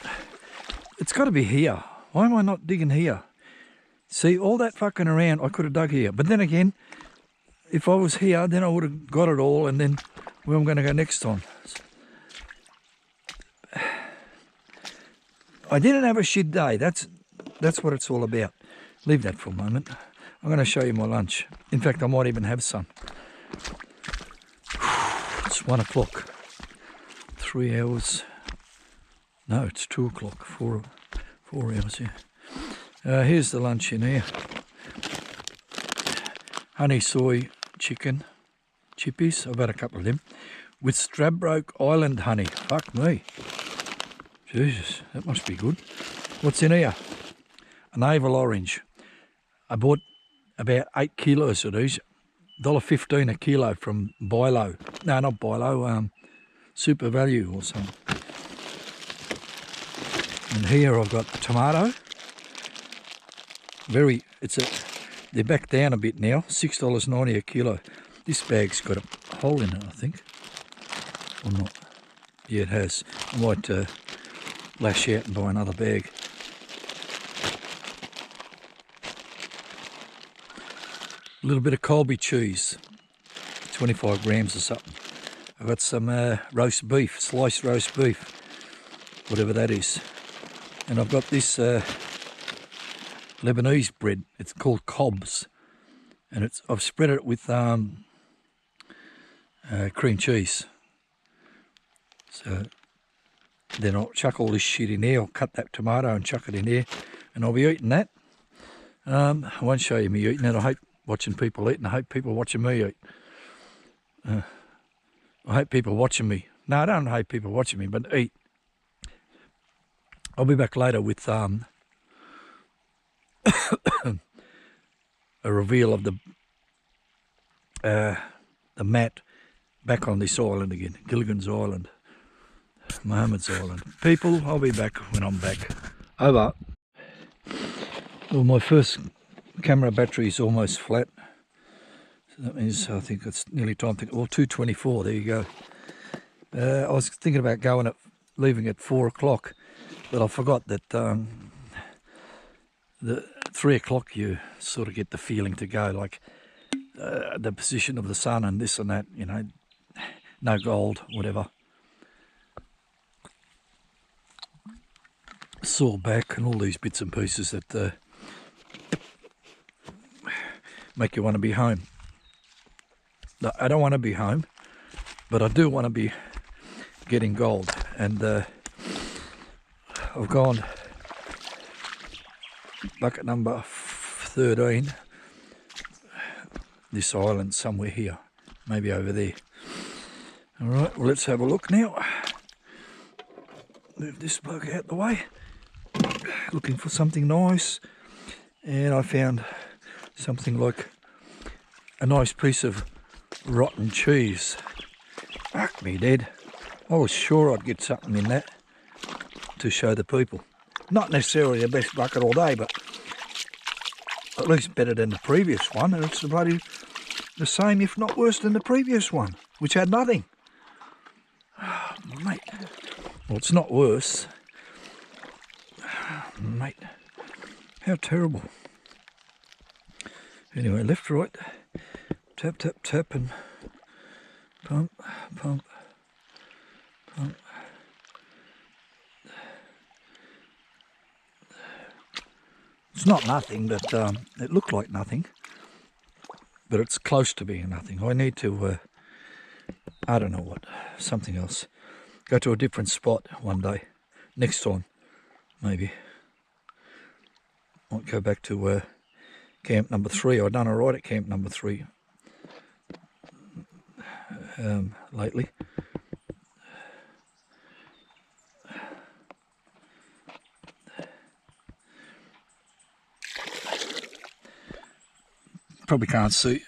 It's got to be here. Why am I not digging here? See, all that fucking around, I could have dug here. But then again, if I was here, then I would have got it all, and then where I'm going to go next time. I didn't have a shit day. That's what it's all about. Leave that for a moment. I'm going to show you my lunch. In fact, I might even have some. It's 1 o'clock. 3 hours. No, it's 2 o'clock. 4 hours, yeah. Here's the lunch in here. Honey soy chicken chippies. I've had a couple of them. With Stradbroke Island honey. Fuck me. Jesus, that must be good. What's in here? A navel orange. I bought about 8 kilos of these. $1.15 a kilo from Bilo. No, not Bilo. Super Value or something. And here I've got tomato. They're back down a bit now. $6.90 a kilo. This bag's got a hole in it, I think. Or not? Yeah, it has. I might lash out and buy another bag. A little bit of Colby cheese, 25 grams or something. I've got some roast beef, sliced roast beef, whatever that is. And I've got this Lebanese bread. It's called cobs, and I've spread it with cream cheese. So then I'll chuck all this shit in there. I'll cut that tomato and chuck it in there, and I'll be eating that. I won't show you me eating it. I hate watching people eat, and I hate people watching me eat. I hate people watching me. No, I don't hate people watching me, but eat. I'll be back later with a reveal of the mat back on this island again, Gilligan's Island, Mohammed's Island. People, I'll be back when I'm back. Over. Well, my first camera battery is almost flat. So that means I think it's nearly time to... Well, 2:24, there you go. I was thinking about leaving at 4 o'clock, but I forgot that the 3 o'clock you sort of get the feeling to go, like the position of the sun and this and that, you know, no gold, whatever. Sore back and all these bits and pieces that make you want to be home. No, I don't want to be home, but I do want to be getting gold. And I've gone bucket number 13, this island somewhere here, maybe over there. All right, well, let's have a look now. Move this bug out the way. Looking for something nice, and I found something like a nice piece of rotten cheese. Fuck me dead. I was sure I'd get something in that to show the people. Not necessarily the best bucket all day, but at least better than the previous one, and it's bloody the same, if not worse than the previous one, which had nothing. Oh, mate. Well, it's not worse. Mate, how terrible. Anyway, left, right, tap, tap, tap, and pump, pump, pump. It's not nothing, but it looked like nothing. But it's close to being nothing. I need to, I don't know what, something else. Go to a different spot one day. Next time, maybe. Might go back to camp number 3. I've done all right at camp number 3 lately. Probably can't see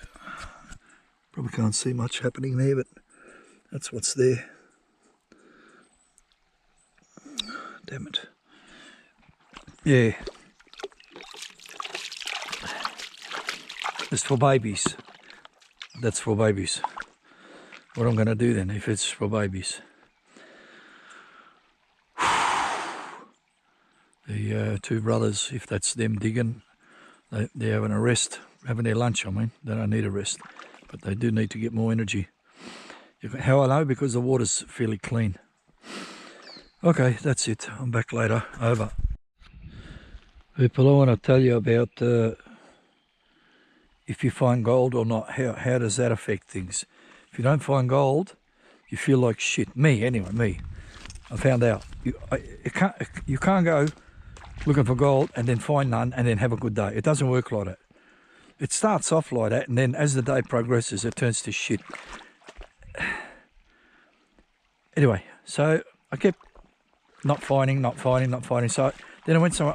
much happening there, but that's what's there. Damn it. Yeah. It's for babies. That's for babies. What I'm going to do then, if it's for babies. The 2 brothers, if that's them digging, they're having a rest, having their lunch, I mean. They don't need a rest, but they do need to get more energy. How I know? Because the water's fairly clean. Okay, that's it. I'm back later. Over. People, I want to tell you about if you find gold or not. How does that affect things? If you don't find gold, you feel like shit. Me, anyway, me. I found out. You can't go looking for gold and then find none and then have a good day. It doesn't work like that. It starts off like that, and then as the day progresses, it turns to shit. Anyway, so I kept not finding. So then I went somewhere.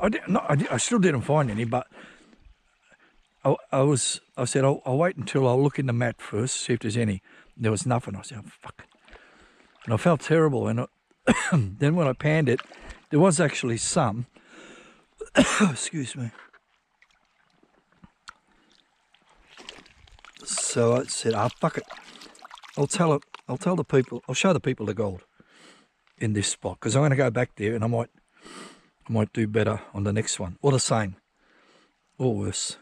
I still didn't find any, but I said I'll wait until I'll look in the mat first, see if there's any. There was nothing. I said, oh, fuck it. And I felt terrible. And then when I panned it, there was actually some. Excuse me. So I said, oh, fuck it. I'll tell the people, I'll show the people the gold in this spot, because I'm going to go back there and I might do better on the next one, or the same, or worse.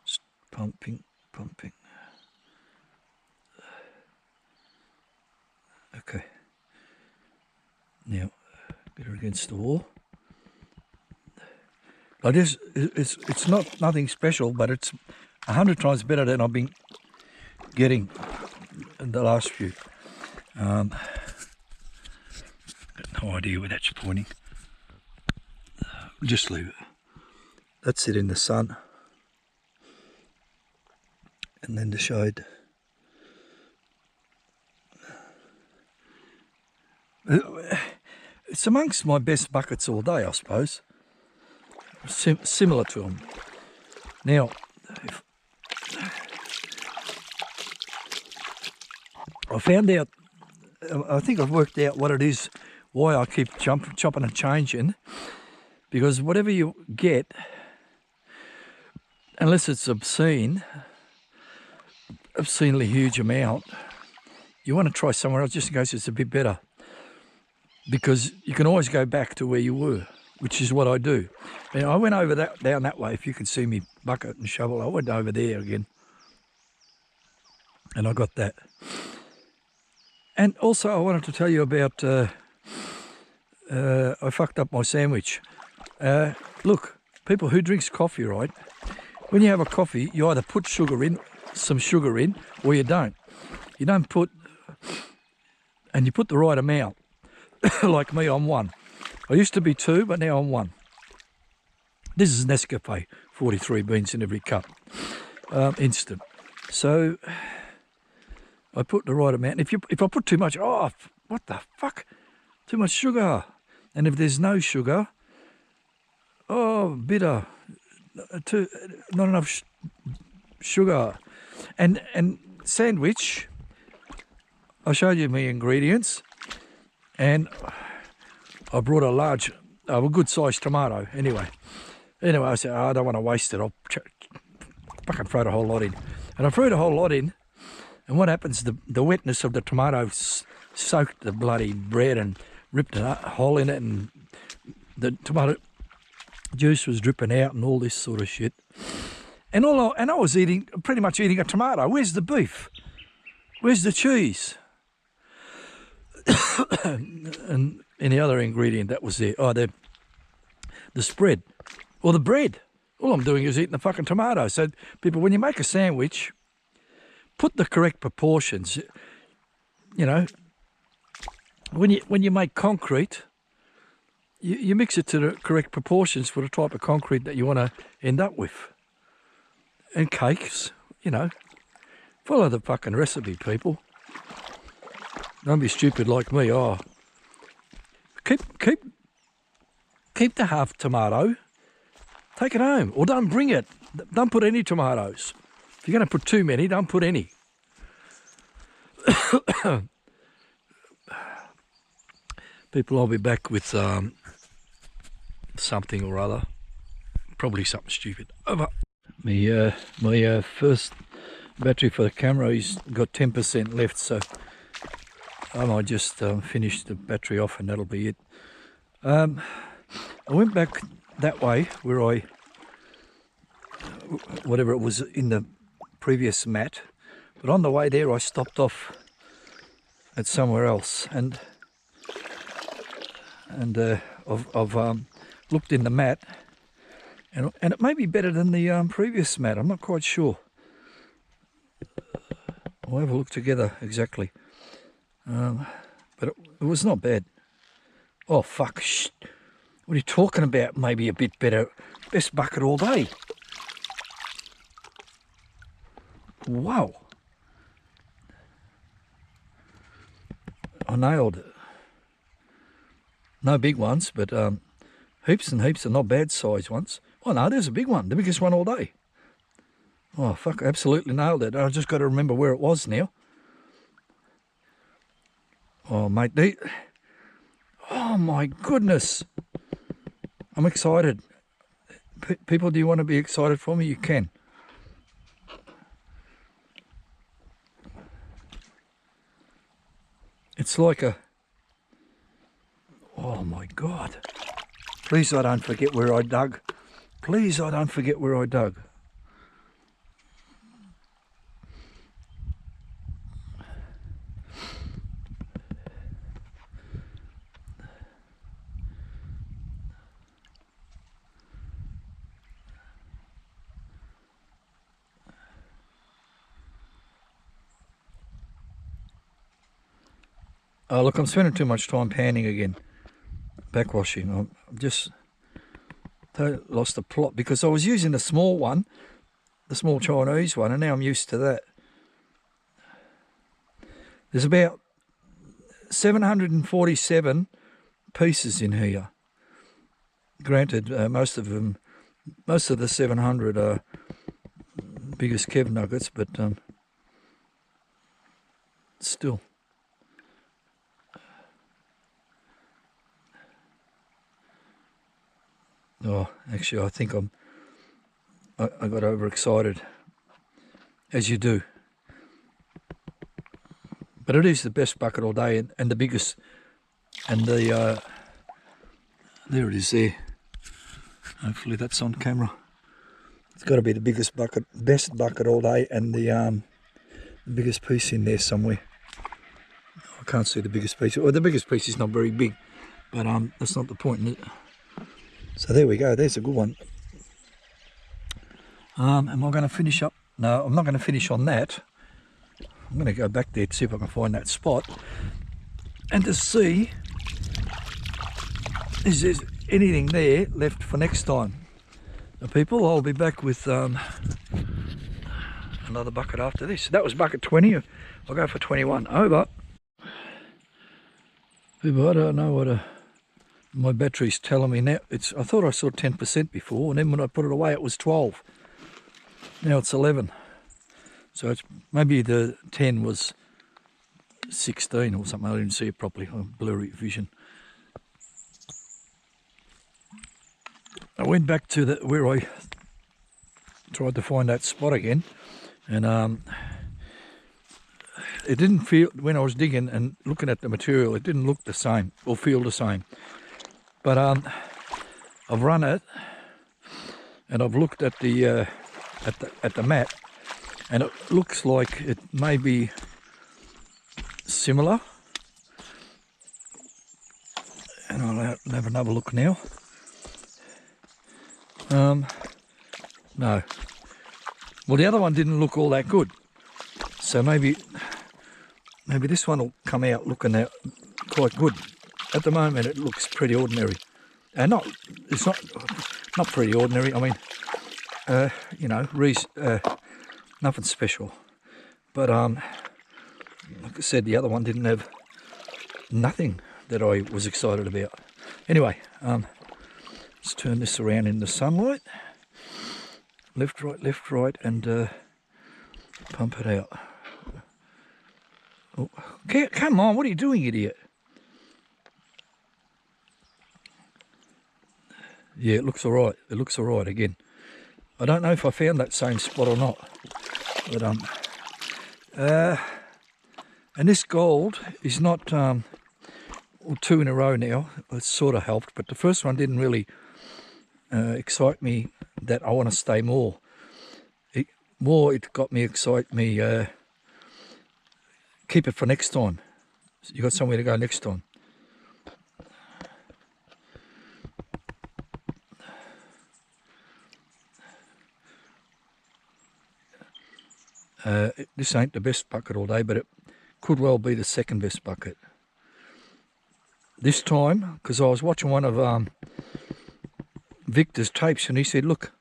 Just pumping. Okay. Now, get her against the wall. Like this, it's not nothing special, but it's 100 times better than I've been getting in the last few. Got no idea where that's pointing. Just leave it. That's it in the sun. And then the shade. It's amongst my best buckets all day, I suppose. Similar to them. Now, I found out, I think I've worked out what it is, why I keep chopping and changing, because whatever you get, unless it's obscenely huge amount, you want to try somewhere else just in case it's a bit better, because you can always go back to where you were, which is what I do. And I went over down that way. If you can see me bucket and shovel, I went over there again, and I got that. And also, I wanted to tell you about. I fucked up my sandwich. Look, people who drinks coffee, right? When you have a coffee, you either put some sugar in, or you don't. You don't put, and you put the right amount. Like me, I'm 1. I used to be 2, but now I'm 1. This is Nescafe, 43 beans in every cup, instant. So I put the right amount. If I put too much, oh, what the fuck? Too much sugar. And if there's no sugar, oh, bitter. Not enough sugar. And sandwich, I showed you my ingredients, and I brought a good sized tomato. Anyway, I said, oh, I don't want to waste it. I'll fucking throw the whole lot in. And I threw the whole lot in, and what happens? The wetness of the tomato soaked the bloody bread and ripped a hole in it, and the tomato juice was dripping out and all this sort of shit. And I was pretty much eating a tomato. Where's the beef? Where's the cheese? And any other ingredient that was there? Oh, the spread or the bread. All I'm doing is eating the fucking tomato. So people, when you make a sandwich, put the correct proportions. You know, when you make concrete, you mix it to the correct proportions for the type of concrete that you want to end up with. And cakes, you know, follow the fucking recipe, people. Don't be stupid like me. Oh, keep the half tomato. Take it home, or don't bring it. Don't put any tomatoes. If you're going to put too many, don't put any. People, I'll be back with something or other. Probably something stupid. Over. My first battery for the camera is got 10% left, so I might just finish the battery off and that'll be it. I went back that way where whatever it was in the previous mat, but on the way there I stopped off at somewhere else, and I've looked in the mat, and it may be better than the previous mat. I'm not quite sure. We'll have a look together exactly, but it was not bad. Oh fuck, shh. What are you talking about? Maybe a bit better. Best bucket all day. Wow. I nailed it. No big ones, but heaps and heaps of not bad size ones. Oh no, there's a big one. The biggest one all day. Oh fuck, absolutely nailed it. I've just got to remember where it was now. Oh mate, oh my goodness. I'm excited. People, do you want to be excited for me? You can. It's like a... Oh my God. Please I don't forget where I dug. Please I don't forget where I dug. Oh look, I'm spending too much time panning again. Backwashing. I'm just lost the plot because I was using the small one, the small Chinese one, and now I'm used to that. There's about 747 pieces in here. Granted, most of the 700 are biggest Kev nuggets, but still. Oh, actually, I think I got overexcited, as you do. But it is the best bucket all day, and the biggest, and the there it is there. Hopefully that's on camera. It's got to be the biggest bucket, best bucket all day, and the biggest piece in there somewhere. I can't see the biggest piece. Well, the biggest piece is not very big, but that's not the point, is it? So there we go, there's a good one. Am I going to finish up? No, I'm not going to finish on that. I'm going to go back there to see if I can find that spot and to see is there anything there left for next time. Now people, I'll be back with another bucket after this. That was bucket 20. I'll go for 21. Over. People, I don't know what my battery's telling me now. I thought I saw 10% before, and then when I put it away it was 12. Now it's 11. So it's maybe the 10 was 16 or something. I didn't see it properly. Blurry vision. I went back to where I tried to find that spot again, and it didn't feel, when I was digging and looking at the material, it didn't look the same or feel the same. But I've run it and I've looked at the map, and it looks like it may be similar. And I'll have another look now. No. Well, the other one didn't look all that good. So maybe this one will come out looking out quite good. At the moment, it looks pretty ordinary. It's not pretty ordinary. I mean, you know, nothing special. But like I said, the other one didn't have nothing that I was excited about. Anyway, let's turn this around in the sunlight. Left, right, and pump it out. Oh, come on, what are you doing, idiot? Yeah, it looks all right. It looks all right again. I don't know if I found that same spot or not. But and this gold is not two in a row now. It's sort of helped, but the first one didn't really excite me that I want to stay more. It got me keep it for next time. You got somewhere to go next time. This ain't the best bucket all day, but it could well be the second best bucket. This time, because I was watching one of Victor's tapes, and he said, look,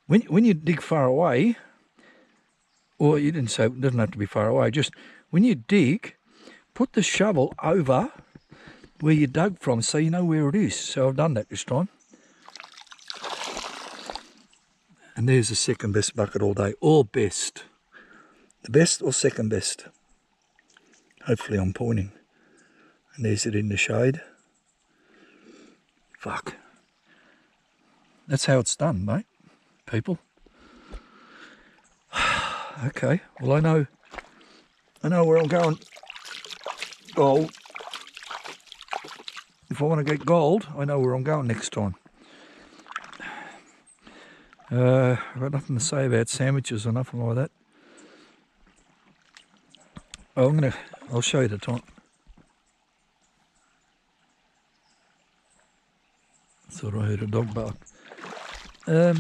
when you dig far away, or you didn't say it doesn't have to be far away, just when you dig, put the shovel over where you dug from so you know where it is. So I've done that this time. And there's the second best bucket all day, or best. The best or second best. Hopefully I'm pointing. And there's it in the shade. Fuck. That's how it's done, mate. People. Okay, well I know where I'm going. Gold. If I want to get gold, I know where I'm going next time. I've got nothing to say about sandwiches or nothing like that. Oh, I'll show you the time. Thought I heard a dog bark. I'll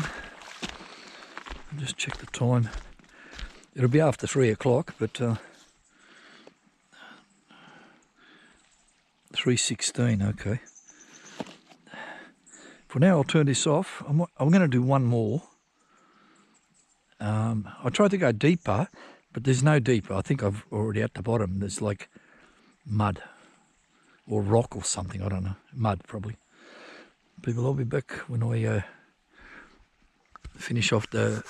just check the time. It'll be after 3 o'clock, but 3:16. Okay. For now, I'll turn this off. I'm going to do one more. I tried to go deeper, but there's no deeper. I think I've already at the bottom. There's like mud or rock or something. I don't know. Mud, probably. People, I'll be back when I finish off the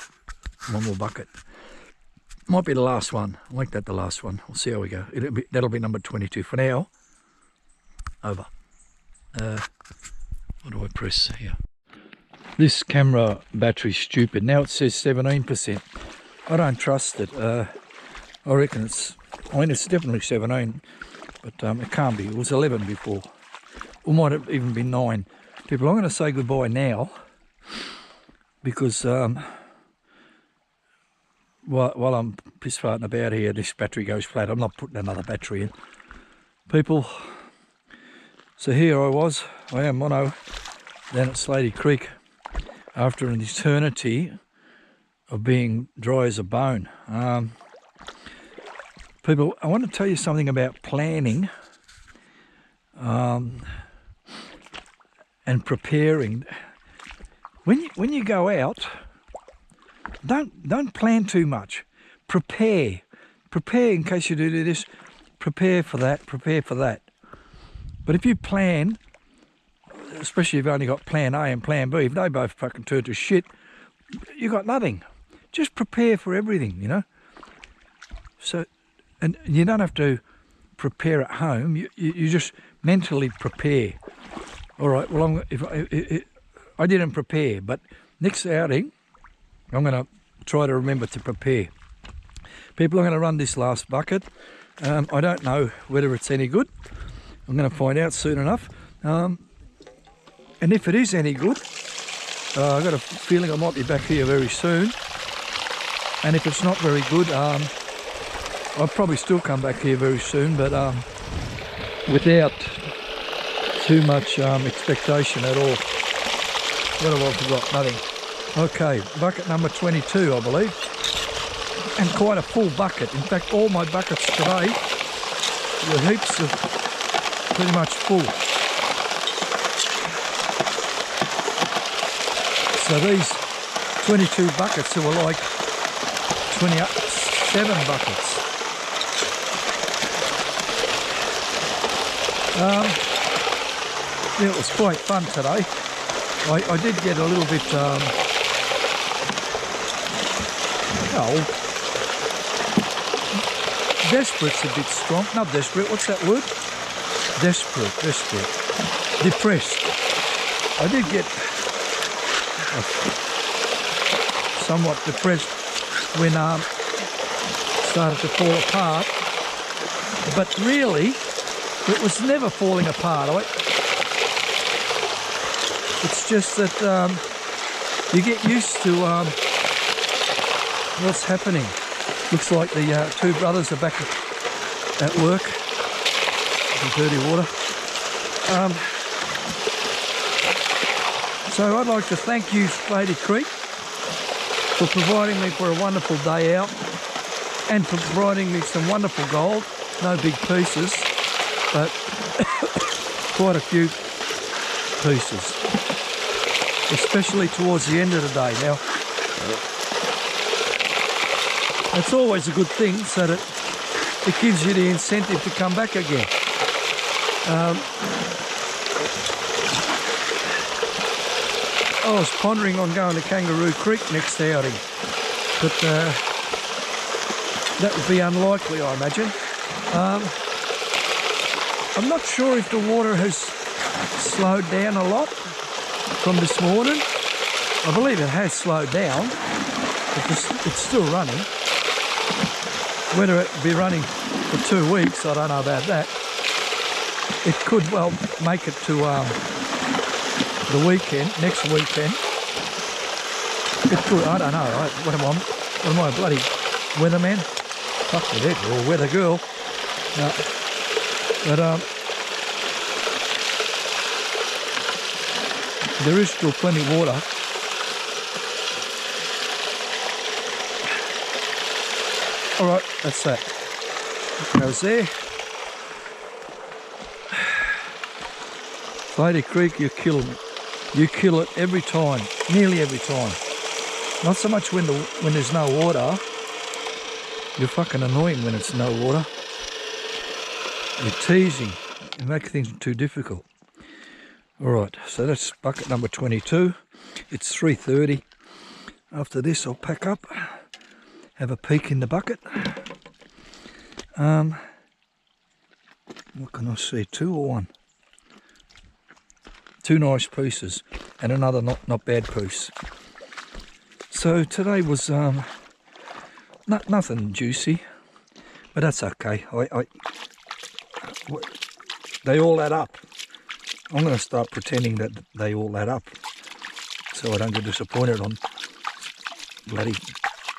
one more bucket. Might be the last one. I'll make that the last one. We'll see how we go. That'll be number 22. For now, over. What do I press here? This camera battery's stupid. Now it says 17%. I don't trust it. I reckon it's definitely 17, but it can't be. It was 11 before. Or might have even been 9. People, I'm going to say goodbye now because while I'm piss farting about here, this battery goes flat. I'm not putting another battery in. People, so here I am mono down at SLATY Creek after an eternity of being dry as a bone. People, I want to tell you something about planning and preparing. When you go out, don't plan too much. Prepare in case you do this. Prepare for that. But if you plan, especially if you've only got plan A and plan B, if they both fucking turn to shit, you got nothing. Just prepare for everything, you know. So, and you don't have to prepare at home. You just mentally prepare. All right. Well, I didn't prepare, but next outing, I'm going to try to remember to prepare. People, I'm going to run this last bucket. I don't know whether it's any good. I'm going to find out soon enough. And if it is any good, I've got a feeling I might be back here very soon. And if it's not very good, I'll probably still come back here very soon, but without too much expectation at all. What have I forgot? Nothing. Okay, bucket number 22, I believe. And quite a full bucket. In fact, all my buckets today were heaps of pretty much full. So these 22 buckets were like 27 buckets. Yeah, it was quite fun today. I did get a little bit desperate's a bit strong. Not desperate, what's that word? Desperate. Depressed. I did get somewhat depressed when started to fall apart. But really, it was never falling apart. It's just that you get used to what's happening. Looks like the two brothers are back at work. Some dirty water. So I'd like to thank you, SLATY Creek, for providing me for a wonderful day out and for providing me some wonderful gold. No big pieces, but quite a few pieces, especially towards the end of the day. Now, it's always a good thing, so that it gives you the incentive to come back again. I was pondering on going to Kangaroo Creek next outing, but that would be unlikely, I imagine. I'm not sure if the water has slowed down a lot from this morning. I believe it has slowed down, but it's still running. Whether it be running for 2 weeks, I don't know about that. It could well make it to the weekend, next weekend. It could, I don't know. What am I, bloody weatherman? Fuck with it, or weather girl. But there is still plenty of water. All right, that's that. It goes there. SLATY Creek, you kill me. You kill it every time, nearly every time. Not so much when there's no water. You're fucking annoying when it's no water. You're teasing. You make things too difficult. All right, so that's bucket number 22. It's 3:30. After this, I'll pack up, have a peek in the bucket. What can I see? 2 or 1? 2 nice pieces and another not bad piece. So today was nothing juicy, but that's okay. They all add up. I'm going to start pretending that they all add up, so I don't get disappointed on bloody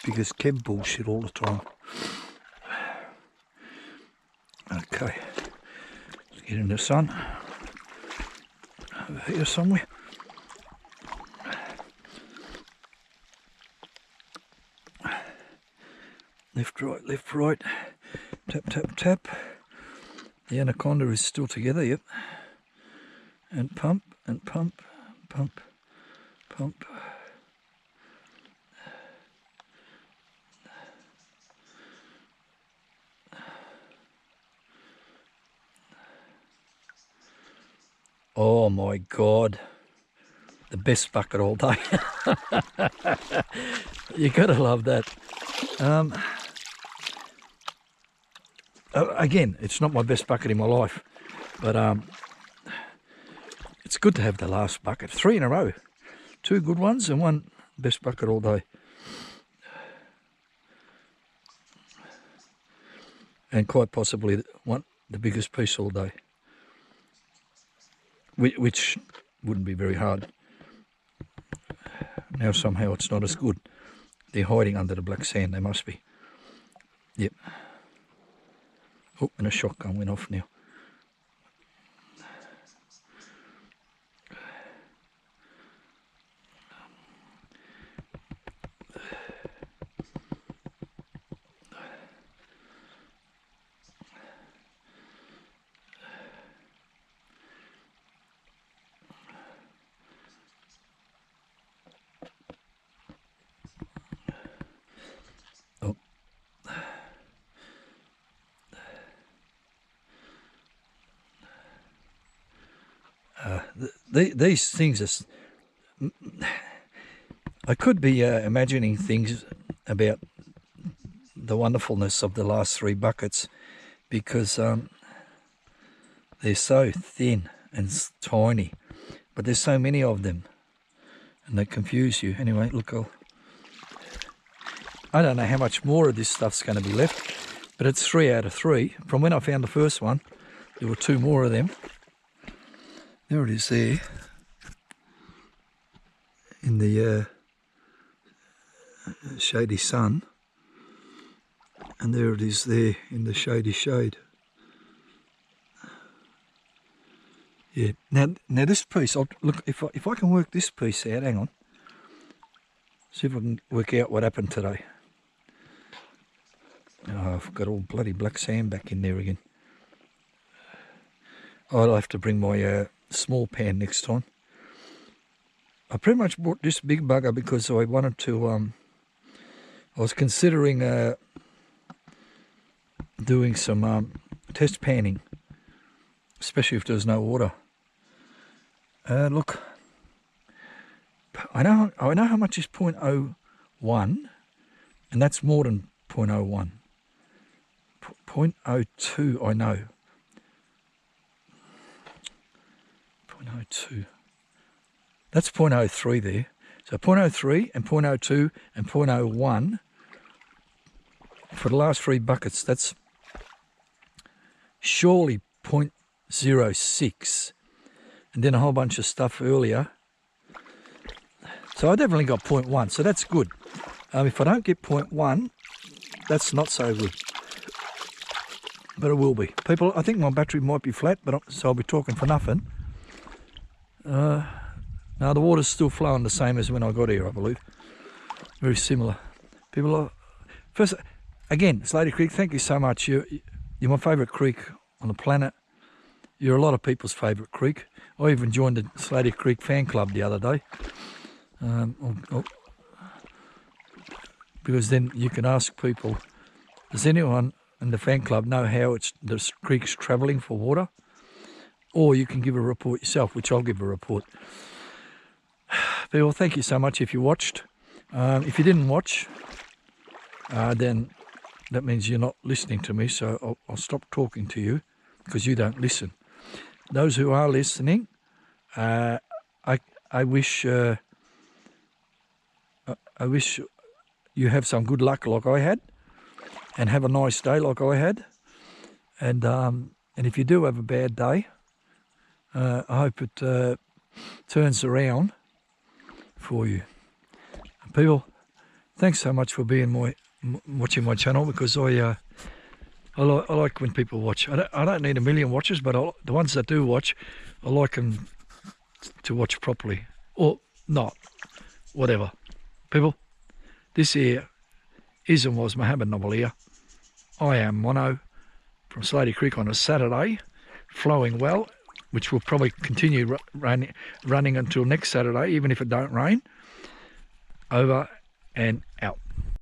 biggest Kev bullshit all the time. Okay, let's get in the sun. Over here somewhere. Left, right. Tap, tap, tap. The anaconda is still together, yep. And pump, and pump, pump, pump. Oh my God, the best bucket all day. You gotta love that. Again, it's not my best bucket in my life, but it's good to have the last bucket. 3 in a row, 2 good ones and 1 best bucket all day. and quite possibly the biggest piece all day, which wouldn't be very hard. Now somehow it's not as good. They're hiding under the black sand, they must be. Yep. Oh, and a shotgun went off now. These things are... I could be imagining things about the wonderfulness of the last 3 buckets because they're so thin and tiny, but there's so many of them and they confuse you. Anyway, look, I don't know how much more of this stuff's going to be left, but it's 3 out of 3. From when I found the first one, there were 2 more of them. There it is there, in the shady sun, and there it is there in the shady shade. Yeah. Now this piece, look, if I can work this piece out, hang on. See if I can work out what happened today. Oh, I've got all bloody black sand back in there again. I'll have to bring my small pan next time. I pretty much bought this big bugger because I wanted to, I was considering doing some test panning, especially if there's no water. Look, I know how much is 0.01, and that's more than 0.01. 0.02 I know. 0.02. That's 0.03 there. So 0.03 and 0.02 and 0.01 for the last 3 buckets. That's surely 0.06. And then a whole bunch of stuff earlier. So I definitely got 0.1, so that's good. If I don't get 0.1, that's not so good. But it will be. People, I think my battery might be flat, so I'll be talking for nothing. Now the water's still flowing the same as when I got here, I believe. Very similar. People, first, again, SLATY Creek, thank you so much. You're my favourite creek on the planet. You're a lot of people's favourite creek. I even joined the SLATY Creek fan club the other day. Because then you can ask people, does anyone in the fan club know how the creek's travelling for water? Or you can give a report yourself, which I'll give a report. People, thank you so much if you watched. If you didn't watch, then that means you're not listening to me, so I'll stop talking to you because you don't listen. Those who are listening, I wish you have some good luck like I had, and have a nice day like I had. And if you do have a bad day, I hope it turns around for you. People, thanks so much for being watching my channel, because I like when people watch. I don't need a million watchers, but the ones that do watch, I like them to watch properly, or not, whatever. People, this here is and was Mohammed Novel here. I am Mono from SLATY Creek on a Saturday, flowing well, which will probably continue running until next Saturday, even if it don't rain. Over and out.